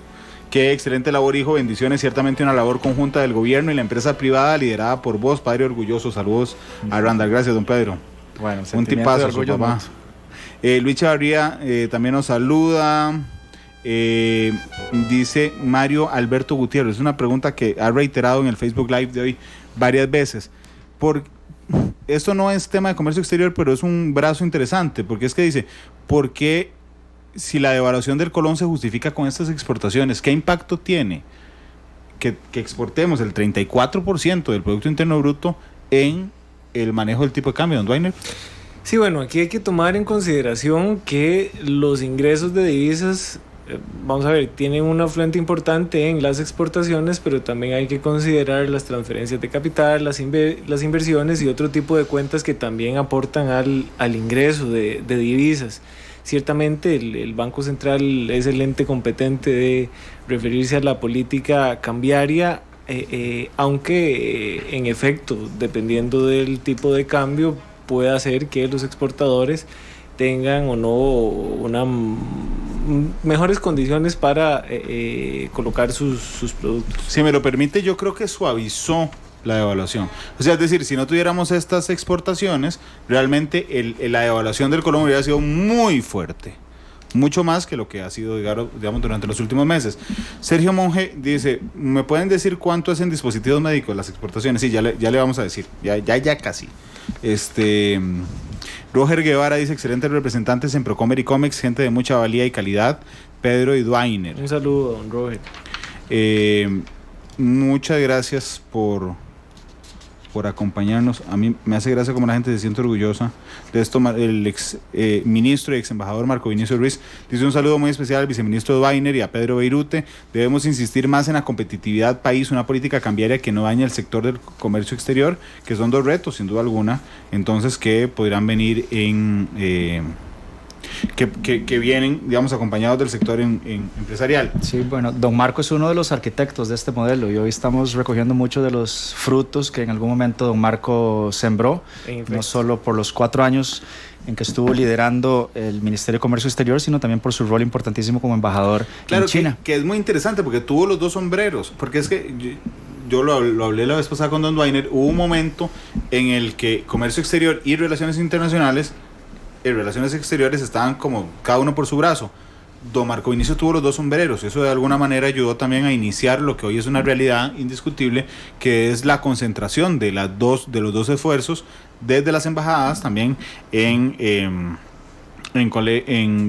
qué excelente labor, hijo, bendiciones, ciertamente una labor conjunta del gobierno y la empresa privada liderada por vos, padre orgulloso. Saludos a Randall. Gracias, don Pedro. Bueno, un tipazo, su papá. Luis Chavarría también nos saluda. Dice Mario Alberto Gutiérrez, es una pregunta que ha reiterado en el Facebook Live de hoy varias veces. Esto no es tema de comercio exterior, pero es un brazo interesante, porque es que dice, ¿por qué, si la devaluación del colón se justifica con estas exportaciones, qué impacto tiene que exportemos el 34% del Producto Interno Bruto en el manejo del tipo de cambio, don Dwainer? Sí, bueno, aquí hay que tomar en consideración que los ingresos de divisas, vamos a ver, tienen un afluente importante en las exportaciones, pero también hay que considerar las transferencias de capital, las inversiones y otro tipo de cuentas que también aportan al ingreso de divisas. Ciertamente el Banco Central es el ente competente de referirse a la política cambiaria, aunque en efecto, dependiendo del tipo de cambio, puede hacer que los exportadores tengan o no mejores condiciones para colocar sus productos. Si me lo permite, yo creo que suavizó la devaluación. O sea, es decir, si no tuviéramos estas exportaciones, realmente la devaluación del colón hubiera sido muy fuerte, mucho más que lo que ha sido, digamos, durante los últimos meses. Sergio Monge dice, ¿me pueden decir cuánto es en dispositivos médicos las exportaciones? Sí, ya le vamos a decir, ya casi. Roger Guevara dice, excelentes representantes en Procomer y Comex, gente de mucha valía y calidad. Pedro y Dwainer. Un saludo, don Roger. Muchas gracias por acompañarnos. A mí me hace gracia como la gente se siente orgullosa de esto. El ex ministro y ex embajador Marco Vinicio Ruiz dice un saludo muy especial al viceministro Dwainer y a Pedro Beirute. Debemos insistir más en la competitividad país, una política cambiaria que no dañe el sector del comercio exterior, que son dos retos sin duda alguna, entonces que podrán venir que vienen, digamos, acompañados del sector empresarial. Sí, bueno, don Marco es uno de los arquitectos de este modelo y hoy estamos recogiendo muchos de los frutos que en algún momento don Marco sembró, no solo por los 4 años en que estuvo liderando el Ministerio de Comercio Exterior, sino también por su rol importantísimo como embajador en China. Que es muy interesante porque tuvo los dos sombreros, porque es que yo lo hablé la vez pasada con don Dwainer, hubo un momento en el que comercio exterior y relaciones exteriores estaban como cada uno por su brazo. don Marco Vinicio tuvo los dos sombreros. Eso de alguna manera ayudó también a iniciar lo que hoy es una realidad indiscutible, que es la concentración de los dos esfuerzos desde las embajadas también en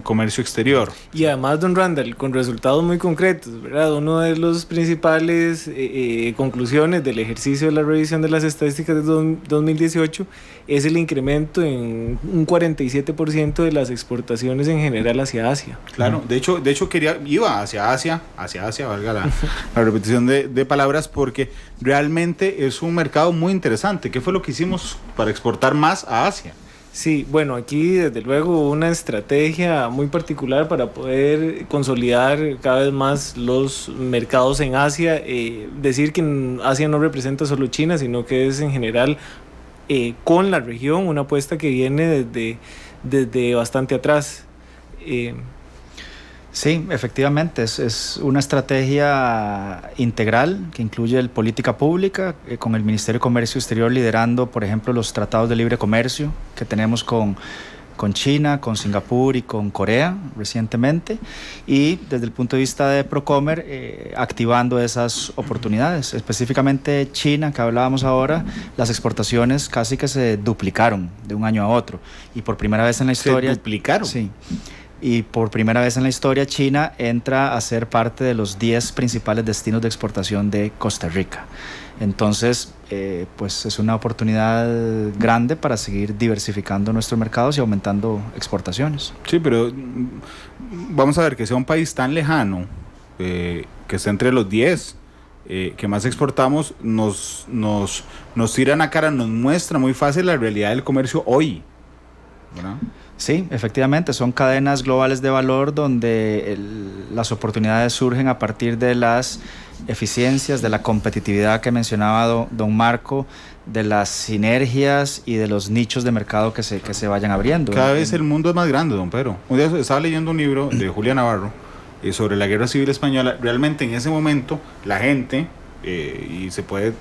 comercio exterior. Y además, don Randall, con resultados muy concretos, ¿verdad? Uno de los principales conclusiones del ejercicio de la revisión de las estadísticas de 2018 es el incremento en un 47% de las exportaciones en general hacia Asia. Claro, de hecho iba hacia Asia, valga la repetición de palabras, porque realmente es un mercado muy interesante. ¿Qué fue lo que hicimos para exportar más a Asia? Sí, bueno, aquí desde luego una estrategia muy particular para poder consolidar cada vez más los mercados en Asia. Decir que Asia no representa solo China, sino que es en general con la región una apuesta que viene desde bastante atrás. Sí, efectivamente, es una estrategia integral que incluye política pública, con el Ministerio de Comercio Exterior liderando, por ejemplo, los tratados de libre comercio que tenemos con China, con Singapur y con Corea recientemente, y desde el punto de vista de Procomer, activando esas oportunidades. Específicamente China, que hablábamos ahora, las exportaciones casi que se duplicaron de un año a otro, y por primera vez en la historia... ¿Se duplicaron? Sí. Y por primera vez en la historia, China entra a ser parte de los 10 principales destinos de exportación de Costa Rica. Entonces, pues es una oportunidad grande para seguir diversificando nuestros mercados y aumentando exportaciones. Sí, pero vamos a ver, que sea un país tan lejano, que esté entre los 10 que más exportamos, nos tiran a cara, nos muestra muy fácil la realidad del comercio hoy, ¿verdad? Sí, efectivamente, son cadenas globales de valor donde las oportunidades surgen a partir de las eficiencias, de la competitividad que mencionaba don Marco, de las sinergias y de los nichos de mercado que se vayan abriendo. Cada vez el mundo es más grande, don Pedro. Un día estaba leyendo un libro de Julia Navarro sobre la Guerra Civil Española. Realmente en ese momento la gente, y se puede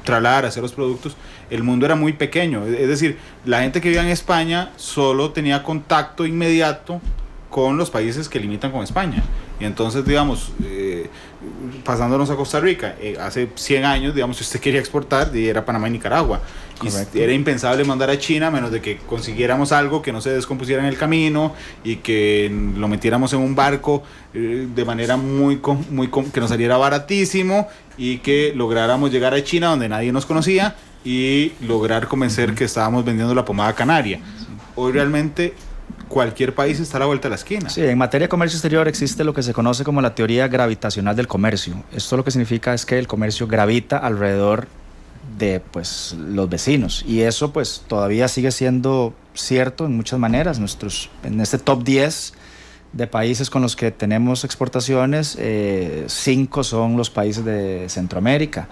trasladar hacia los productos, el mundo era muy pequeño, es decir, la gente que vivía en España solo tenía contacto inmediato con los países que limitan con España, y entonces, digamos, pasándonos a Costa Rica, hace 100 años, digamos, si usted quería exportar, era Panamá y Nicaragua. Correcto. Y era impensable mandar a China a menos de que consiguiéramos algo que no se descompusiera en el camino y que lo metiéramos en un barco de manera que nos saliera baratísimo y que lográramos llegar a China donde nadie nos conocía y lograr convencer que estábamos vendiendo la pomada canaria. Hoy realmente cualquier país está a la vuelta de la esquina. Sí, en materia de comercio exterior existe lo que se conoce como la teoría gravitacional del comercio. Esto lo que significa es que el comercio gravita alrededor de los vecinos, y eso pues todavía sigue siendo cierto en muchas maneras. En este top 10 de países con los que tenemos exportaciones, 5 son los países de Centroamérica.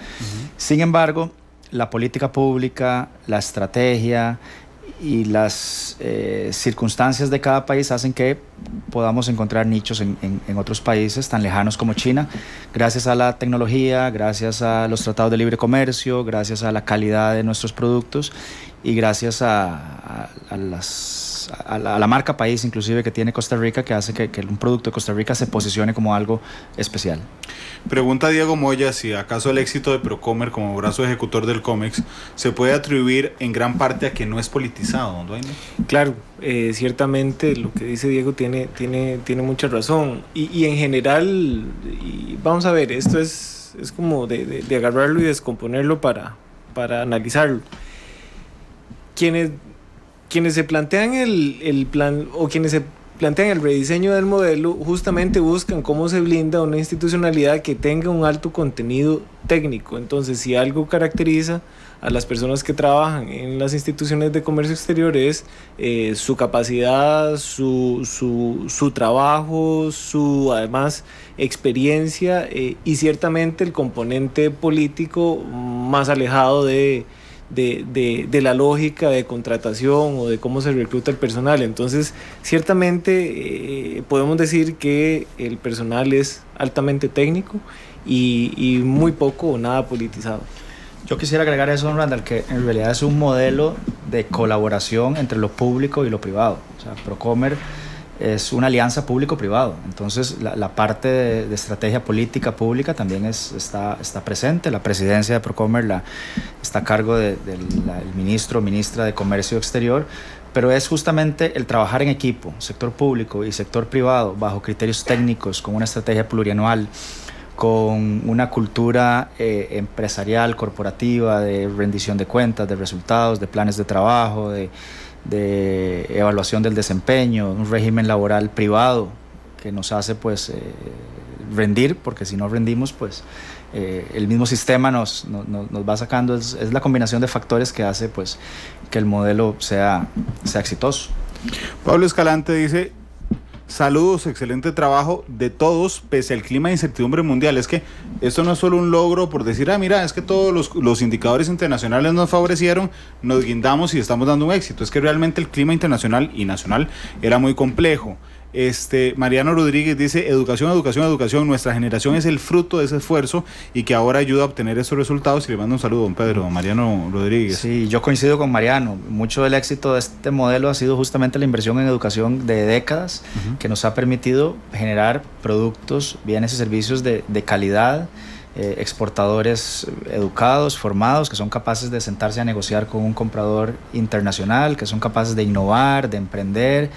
Sin embargo, la política pública, la estrategia y las circunstancias de cada país hacen que podamos encontrar nichos en otros países tan lejanos como China, gracias a la tecnología, gracias a los tratados de libre comercio, gracias a la calidad de nuestros productos y gracias a la marca país inclusive que tiene Costa Rica, que hace que un producto de Costa Rica se posicione como algo especial. Pregunta Diego Moya si acaso el éxito de Procomer como brazo ejecutor del COMEX se puede atribuir en gran parte a que no es politizado, don Duane. Claro, ciertamente lo que dice Diego tiene mucha razón, y en general, vamos a ver, esto es como de agarrarlo y descomponerlo para analizarlo. Quienes se plantean el plan, o quienes se plantean el rediseño del modelo, justamente buscan cómo se blinda una institucionalidad que tenga un alto contenido técnico. Entonces, si algo caracteriza a las personas que trabajan en las instituciones de comercio exterior es su capacidad, su trabajo, su además experiencia, y ciertamente el componente político más alejado de la lógica de contratación o de cómo se recluta el personal. Entonces, ciertamente podemos decir que el personal es altamente técnico y muy poco o nada politizado. Yo quisiera agregar eso, don Randall, que en realidad es un modelo de colaboración entre lo público y lo privado. O sea, Procomer es una alianza público-privado. Entonces la parte de estrategia política pública también está presente. La presidencia de Procomer está a cargo del ministro o ministra de Comercio Exterior, pero es justamente el trabajar en equipo, sector público y sector privado, bajo criterios técnicos, con una estrategia plurianual, con una cultura empresarial, corporativa, de rendición de cuentas, de resultados, de planes de trabajo, de evaluación del desempeño, un régimen laboral privado que nos hace pues rendir, porque si no rendimos pues el mismo sistema nos va sacando. Es la combinación de factores que hace pues que el modelo sea exitoso. Pablo Escalante dice: saludos, excelente trabajo de todos pese al clima de incertidumbre mundial. Es que esto no es solo un logro por decir, mira, es que todos los indicadores internacionales nos favorecieron, nos guindamos y estamos dando un éxito. Es que realmente el clima internacional y nacional era muy complejo. Mariano Rodríguez dice: educación, educación, educación. Nuestra generación es el fruto de ese esfuerzo y que ahora ayuda a obtener esos resultados. Y le mando un saludo, don Pedro. Mariano Rodríguez. Sí, yo coincido con Mariano. Mucho del éxito de este modelo ha sido justamente la inversión en educación de décadas, que nos ha permitido generar productos, bienes y servicios de calidad, exportadores educados, formados, que son capaces de sentarse a negociar con un comprador internacional, que son capaces de innovar, de emprender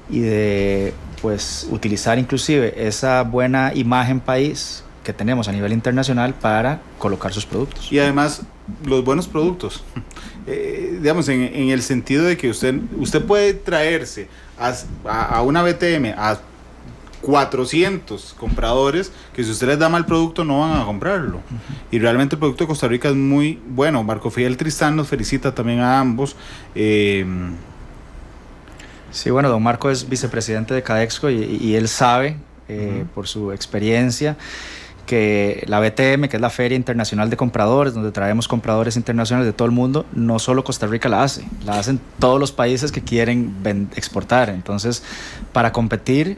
y de pues utilizar inclusive esa buena imagen país que tenemos a nivel internacional para colocar sus productos. Y además los buenos productos, digamos, en el sentido de que usted puede traerse a una BTM a 400 compradores que si usted les da mal producto no van a comprarlo. Y realmente el producto de Costa Rica es muy bueno. Marco Fidel Tristán nos felicita también a ambos. Sí, bueno, don Marco es vicepresidente de Cadexco y él sabe, por su experiencia, que la BTM, que es la Feria Internacional de Compradores, donde traemos compradores internacionales de todo el mundo, no solo Costa Rica la hacen todos los países que quieren exportar. Entonces, para competir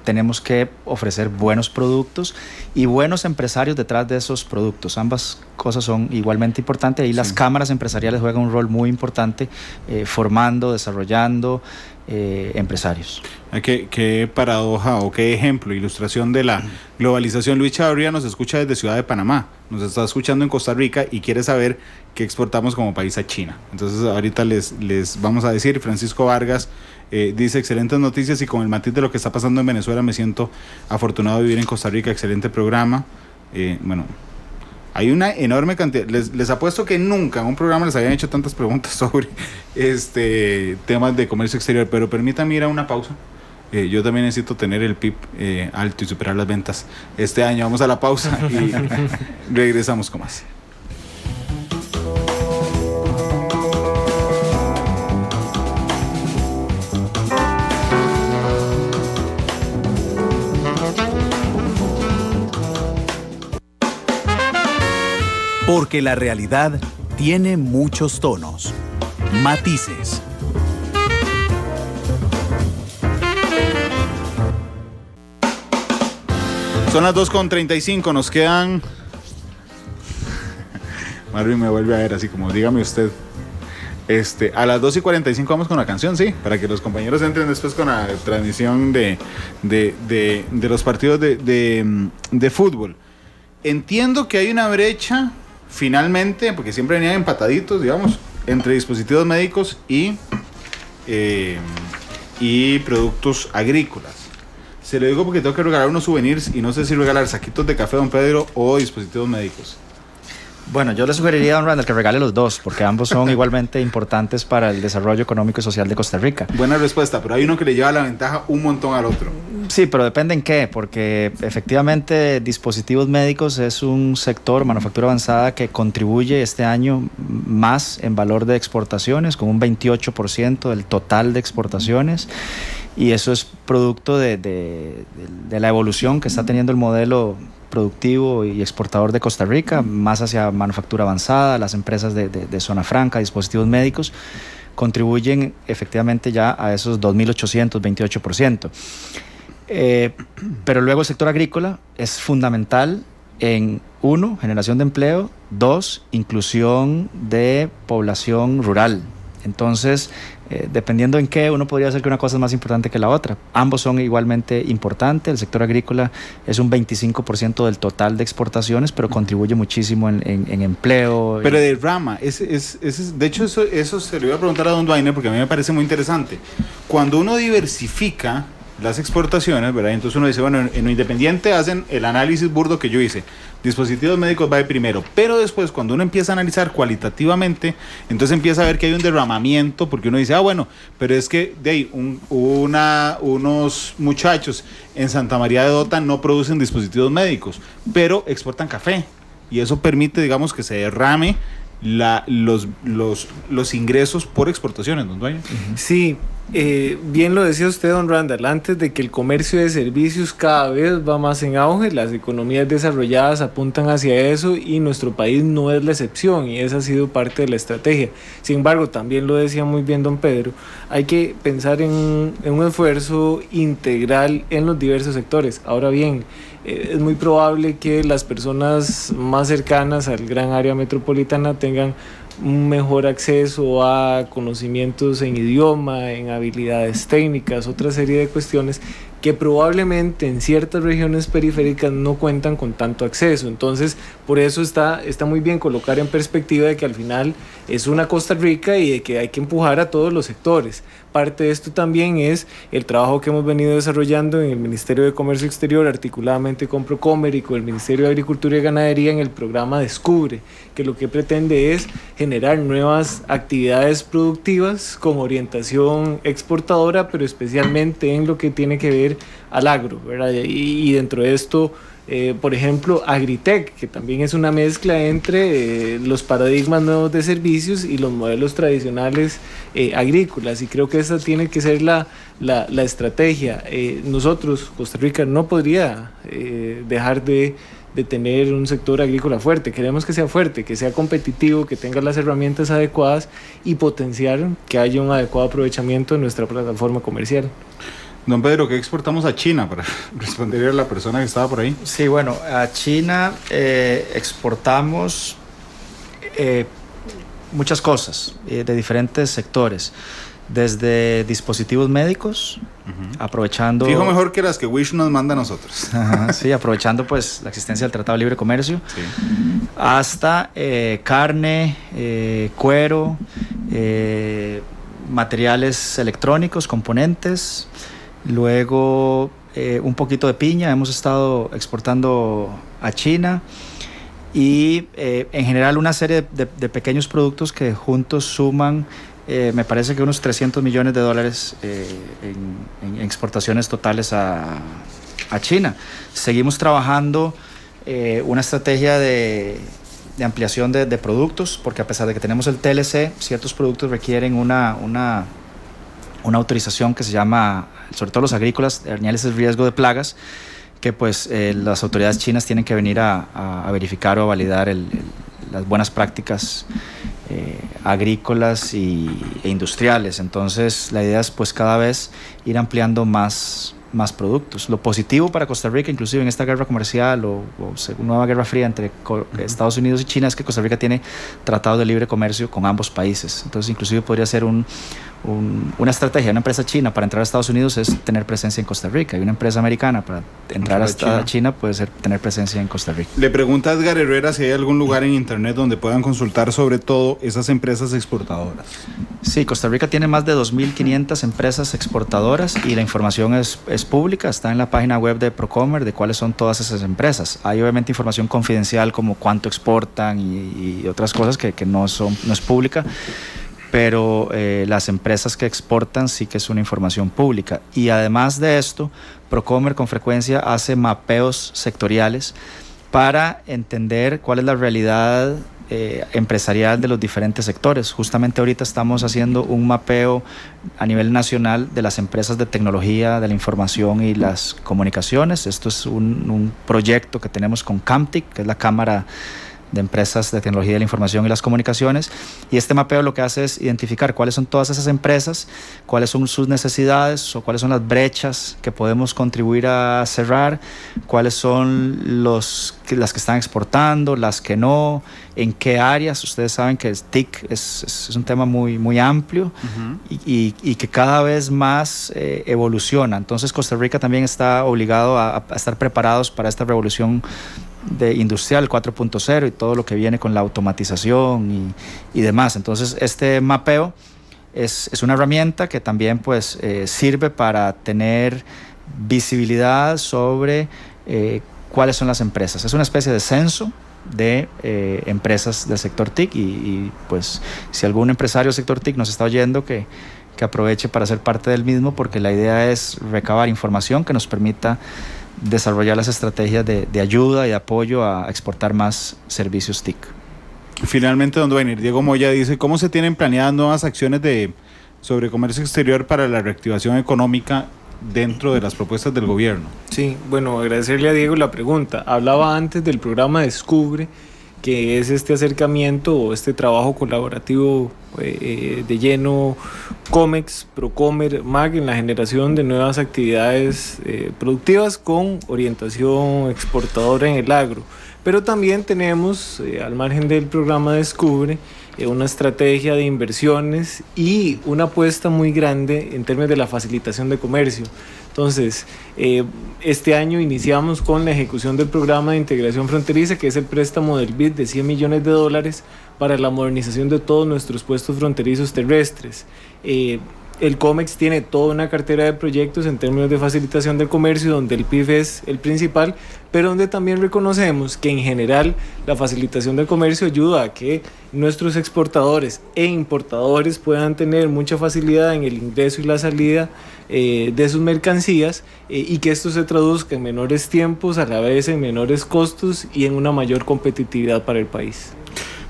tenemos que ofrecer buenos productos y buenos empresarios detrás de esos productos. Ambas cosas son igualmente importantes. Ahí las cámaras empresariales juegan un rol muy importante, formando, desarrollando empresarios. Qué paradoja o qué ejemplo, ilustración de la globalización. Luis Chavarría nos escucha desde Ciudad de Panamá, nos está escuchando en Costa Rica y quiere saber qué exportamos como país a China. Entonces ahorita les vamos a decir. Francisco Vargas dice: excelentes noticias y con el matiz de lo que está pasando en Venezuela me siento afortunado de vivir en Costa Rica. Excelente programa. Bueno, hay una enorme cantidad. Les apuesto que nunca en un programa les habían hecho tantas preguntas sobre temas de comercio exterior, pero permítanme ir a una pausa. Yo también necesito tener el PIB alto y superar las ventas este año. Vamos a la pausa y regresamos con más. Porque la realidad tiene muchos tonos, matices. Son las 2:35, nos quedan... Marvin me vuelve a ver así como, dígame usted. A las 2:45 vamos con la canción, sí, para que los compañeros entren después con la transmisión de los partidos de fútbol. Entiendo que hay una brecha, finalmente, porque siempre venían empataditos, digamos, entre dispositivos médicos y productos agrícolas. Se lo digo porque tengo que regalar unos souvenirs y no sé si regalar saquitos de café, don Pedro, o dispositivos médicos. Bueno, yo le sugeriría a don Randall que regale los dos, porque ambos son igualmente importantes para el desarrollo económico y social de Costa Rica. Buena respuesta, pero hay uno que le lleva la ventaja un montón al otro. Sí, pero depende en qué, porque efectivamente dispositivos médicos es un sector, manufactura avanzada, que contribuye este año más en valor de exportaciones, con un 28% del total de exportaciones, y eso es producto de la evolución que está teniendo el modelo productivo y exportador de Costa Rica, más hacia manufactura avanzada. Las empresas de zona franca, dispositivos médicos, contribuyen efectivamente ya a esos 2.828%. Pero luego el sector agrícola es fundamental en 1, generación de empleo, 2, inclusión de población rural. Entonces, dependiendo en qué, uno podría decir que una cosa es más importante que la otra. Ambos son igualmente importantes. El sector agrícola es un 25% del total de exportaciones, pero contribuye muchísimo en empleo. Pero de rama, de hecho eso se lo iba a preguntar a don Dwainer, porque a mí me parece muy interesante. Cuando uno diversifica las exportaciones, ¿verdad? Entonces uno dice, bueno, en lo independiente hacen el análisis burdo que yo hice. Dispositivos médicos va de primero, pero después cuando uno empieza a analizar cualitativamente, entonces empieza a ver que hay un derramamiento, porque uno dice, bueno, pero es que de ahí unos muchachos en Santa María de Dota no producen dispositivos médicos, pero exportan café, y eso permite, digamos, que se derrame los ingresos por exportaciones, don Dueño. Sí, bien lo decía usted, don Randall, antes de que el comercio de servicios cada vez va más en auge, las economías desarrolladas apuntan hacia eso y nuestro país no es la excepción, y esa ha sido parte de la estrategia. Sin embargo, también lo decía muy bien don Pedro, hay que pensar en un esfuerzo integral en los diversos sectores. Ahora bien, es muy probable que las personas más cercanas al gran área metropolitana tengan un mejor acceso a conocimientos en idioma, en habilidades técnicas, otra serie de cuestiones que probablemente en ciertas regiones periféricas no cuentan con tanto acceso. Entonces, por eso está muy bien colocar en perspectiva de que al final es una Costa Rica y de que hay que empujar a todos los sectores. Parte de esto también es el trabajo que hemos venido desarrollando en el Ministerio de Comercio Exterior, articuladamente con Procomer y con el Ministerio de Agricultura y Ganadería en el programa Descubre, que lo que pretende es generar nuevas actividades productivas con orientación exportadora, pero especialmente en lo que tiene que ver al agro, ¿verdad? Y dentro de esto, por ejemplo, Agritech, que también es una mezcla entre los paradigmas nuevos de servicios y los modelos tradicionales agrícolas, y creo que esa tiene que ser la estrategia. Nosotros, Costa Rica, no podría dejar de tener un sector agrícola fuerte. Queremos que sea fuerte, que sea competitivo, que tenga las herramientas adecuadas y potenciar que haya un adecuado aprovechamiento de nuestra plataforma comercial. Don Pedro, ¿qué exportamos a China? Para responder a la persona que estaba por ahí. Sí, bueno, a China exportamos muchas cosas de diferentes sectores, desde dispositivos médicos, aprovechando... Fijo mejor que las que Wish nos manda a nosotros. Sí, aprovechando pues la existencia del Tratado de Libre Comercio, sí, hasta carne, cuero, materiales electrónicos, componentes. Luego un poquito de piña hemos estado exportando a China, y en general una serie de pequeños productos que juntos suman me parece que unos $300 millones en exportaciones totales a China. Seguimos trabajando una estrategia de ampliación de productos, porque a pesar de que tenemos el TLC, ciertos productos requieren una autorización que se llama, sobre todo los agrícolas, análisis de riesgo de plagas, que pues las autoridades chinas tienen que venir a verificar o a validar las buenas prácticas agrícolas e industriales. Entonces la idea es pues cada vez ir ampliando más productos. Lo positivo para Costa Rica, inclusive en esta guerra comercial o nueva guerra fría entre Estados Unidos y China, es que Costa Rica tiene tratados de libre comercio con ambos países. Entonces inclusive podría ser una estrategia de una empresa china para entrar a Estados Unidos es tener presencia en Costa Rica, y una empresa americana para entrar a China puede ser tener presencia en Costa Rica. Le pregunta a Edgar Herrera si hay algún lugar en internet donde puedan consultar sobre todo esas empresas exportadoras. Sí, Costa Rica tiene más de 2.500 empresas exportadoras y la información es pública, está en la página web de Procomer de cuáles son todas esas empresas. Hay obviamente información confidencial como cuánto exportan y otras cosas que no es pública, pero las empresas que exportan sí que es una información pública. Y además de esto, Procomer con frecuencia hace mapeos sectoriales para entender cuál es la realidad empresarial de los diferentes sectores. Justamente ahorita estamos haciendo un mapeo a nivel nacional de las empresas de tecnología, de la información y las comunicaciones. Esto es un proyecto que tenemos con CAMTIC, que es la Cámara empresas de tecnología de la información y las comunicaciones, y este mapeo lo que hace es identificar cuáles son todas esas empresas, cuáles son sus necesidades o cuáles son las brechas que podemos contribuir a cerrar, cuáles son las que están exportando, las que no, en qué áreas. Ustedes saben que el TIC es un tema muy, muy amplio y que cada vez más evoluciona. Entonces Costa Rica también está obligado a estar preparados para esta revolución industrial 4.0 y todo lo que viene con la automatización y demás. Entonces este mapeo es una herramienta que también pues sirve para tener visibilidad sobre cuáles son las empresas. Es una especie de censo de empresas del sector TIC y pues si algún empresario del sector TIC nos está oyendo, que aproveche para ser parte del mismo, porque la idea es recabar información que nos permita desarrollar las estrategias de ayuda y de apoyo a exportar más servicios TIC. Finalmente, don Dwayne, Diego Moya dice, ¿cómo se tienen planeadas nuevas acciones sobre comercio exterior para la reactivación económica dentro de las propuestas del gobierno? Sí, bueno, agradecerle a Diego la pregunta. Hablaba antes del programa Descubre, que es este acercamiento o este trabajo colaborativo de lleno COMEX, Procomer, MAG en la generación de nuevas actividades productivas con orientación exportadora en el agro. Pero también tenemos, al margen del programa Descubre, una estrategia de inversiones y una apuesta muy grande en términos de la facilitación de comercio. Entonces, este año iniciamos con la ejecución del programa de integración fronteriza, que es el préstamo del BID de $100 millones para la modernización de todos nuestros puestos fronterizos terrestres. El COMEX tiene toda una cartera de proyectos en términos de facilitación del comercio, donde el PIB es el principal, pero donde también reconocemos que en general la facilitación del comercio ayuda a que nuestros exportadores e importadores puedan tener mucha facilidad en el ingreso y la salida de sus mercancías y que esto se traduzca en menores tiempos, a la vez en menores costos y en una mayor competitividad para el país.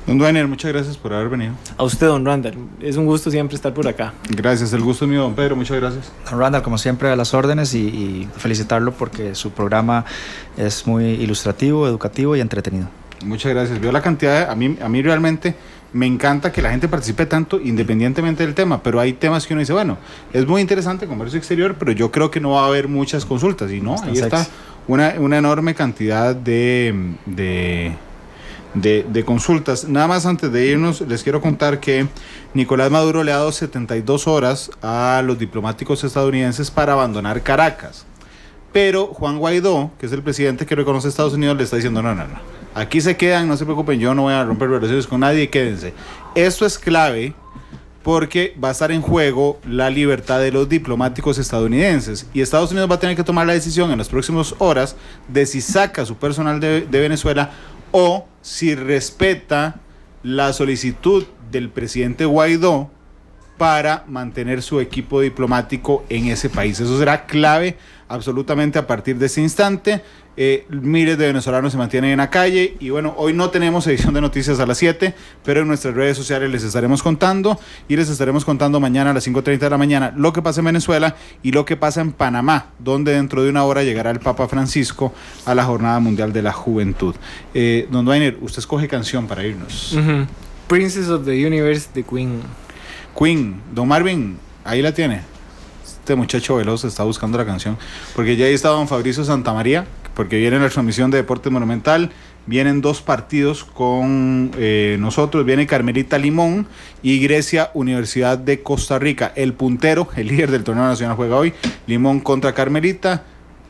Don Dwainer, muchas gracias por haber venido. A usted, don Randall, es un gusto siempre estar por acá. Gracias, el gusto es mío, don Pedro, muchas gracias. Don Randall, como siempre, a las órdenes y felicitarlo porque su programa es muy ilustrativo, educativo y entretenido. Muchas gracias. Veo la cantidad, a mí realmente me encanta que la gente participe tanto independientemente del tema, pero hay temas que uno dice, bueno, es muy interesante comercio exterior, pero yo creo que no va a haber muchas consultas, y no, ahí está una enorme cantidad de consultas. Nada más antes de irnos, les quiero contar que Nicolás Maduro le ha dado 72 horas a los diplomáticos estadounidenses para abandonar Caracas. Pero Juan Guaidó, que es el presidente que reconoce a Estados Unidos, le está diciendo, no, aquí se quedan, no se preocupen, yo no voy a romper relaciones con nadie, quédense. Esto es clave porque va a estar en juego la libertad de los diplomáticos estadounidenses y Estados Unidos va a tener que tomar la decisión en las próximas horas de si saca su personal de Venezuela o si respeta la solicitud del presidente Guaidó para mantener su equipo diplomático en ese país. Eso será clave absolutamente a partir de ese instante. Miles de venezolanos se mantienen en la calle y bueno, hoy no tenemos edición de noticias a las 7, pero en nuestras redes sociales les estaremos contando y les estaremos contando mañana a las 5:30 de la mañana lo que pasa en Venezuela y lo que pasa en Panamá, donde dentro de una hora llegará el Papa Francisco a la Jornada Mundial de la Juventud. Don Dwainer, usted escoge canción para irnos. Princess of the Universe de Queen. Don Marvin, ahí la tiene. Este muchacho veloz está buscando la canción, porque ya ahí está don Fabricio Santamaría, porque viene la transmisión de Deporte Monumental, vienen 2 partidos con nosotros, viene Carmelita Limón y Grecia Universidad de Costa Rica. El puntero, el líder del torneo nacional juega hoy, Limón contra Carmelita.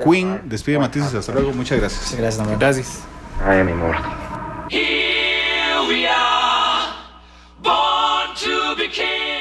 Queen despide Matices, hasta luego, muchas gracias. Gracias, don. Gracias. I am immortal. Here we are, born to be kings.